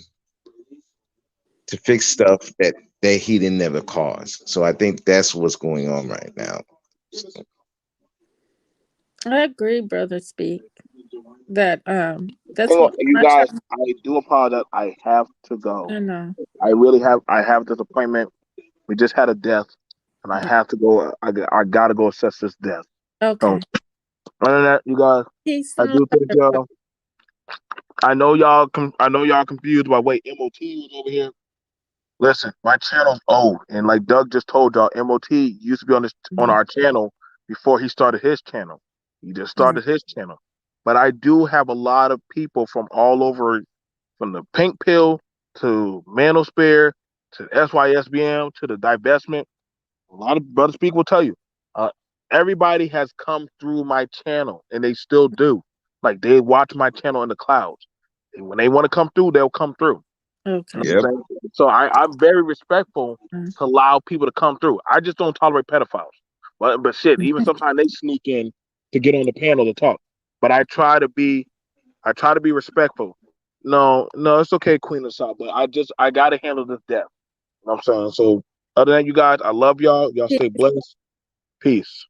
to fix stuff that he didn't never cause. So I think that's what's going on right now. I agree, brother. Speak that. That's Hang on, what you I try. guys. I do apologize. I have to go. I know. I really have. I have this appointment. We just had a death, and I have to go. I gotta go assess this death. So, Okay. other than that, you guys, Peace I and do love, thank brother. y'all. I know y'all confused by wait MOT was over here. Listen, my channel's old, and like Doug just told y'all, MOT used to be on Mhm. our channel before he started his channel. He just Yeah. started his channel, but I do have a lot of people from all over, from the Pink Pill to Manosphere to SYSBM to the divestment. A lot of brothers speak will tell you. Uh, everybody has come through my channel, and they still do. Like they watch my channel in the clouds. And when they want to come through, they'll come through. You Okay. know what Yep. I'm saying? So I'm very respectful Mm. to allow people to come through. I just don't tolerate pedophiles. But shit, even sometimes they sneak in to get on the panel to talk. But I try to be respectful. No, no, it's okay, Queen of South, but I gotta handle this death. You know what I'm saying? So other than you guys, I love y'all. Y'all stay blessed. Peace.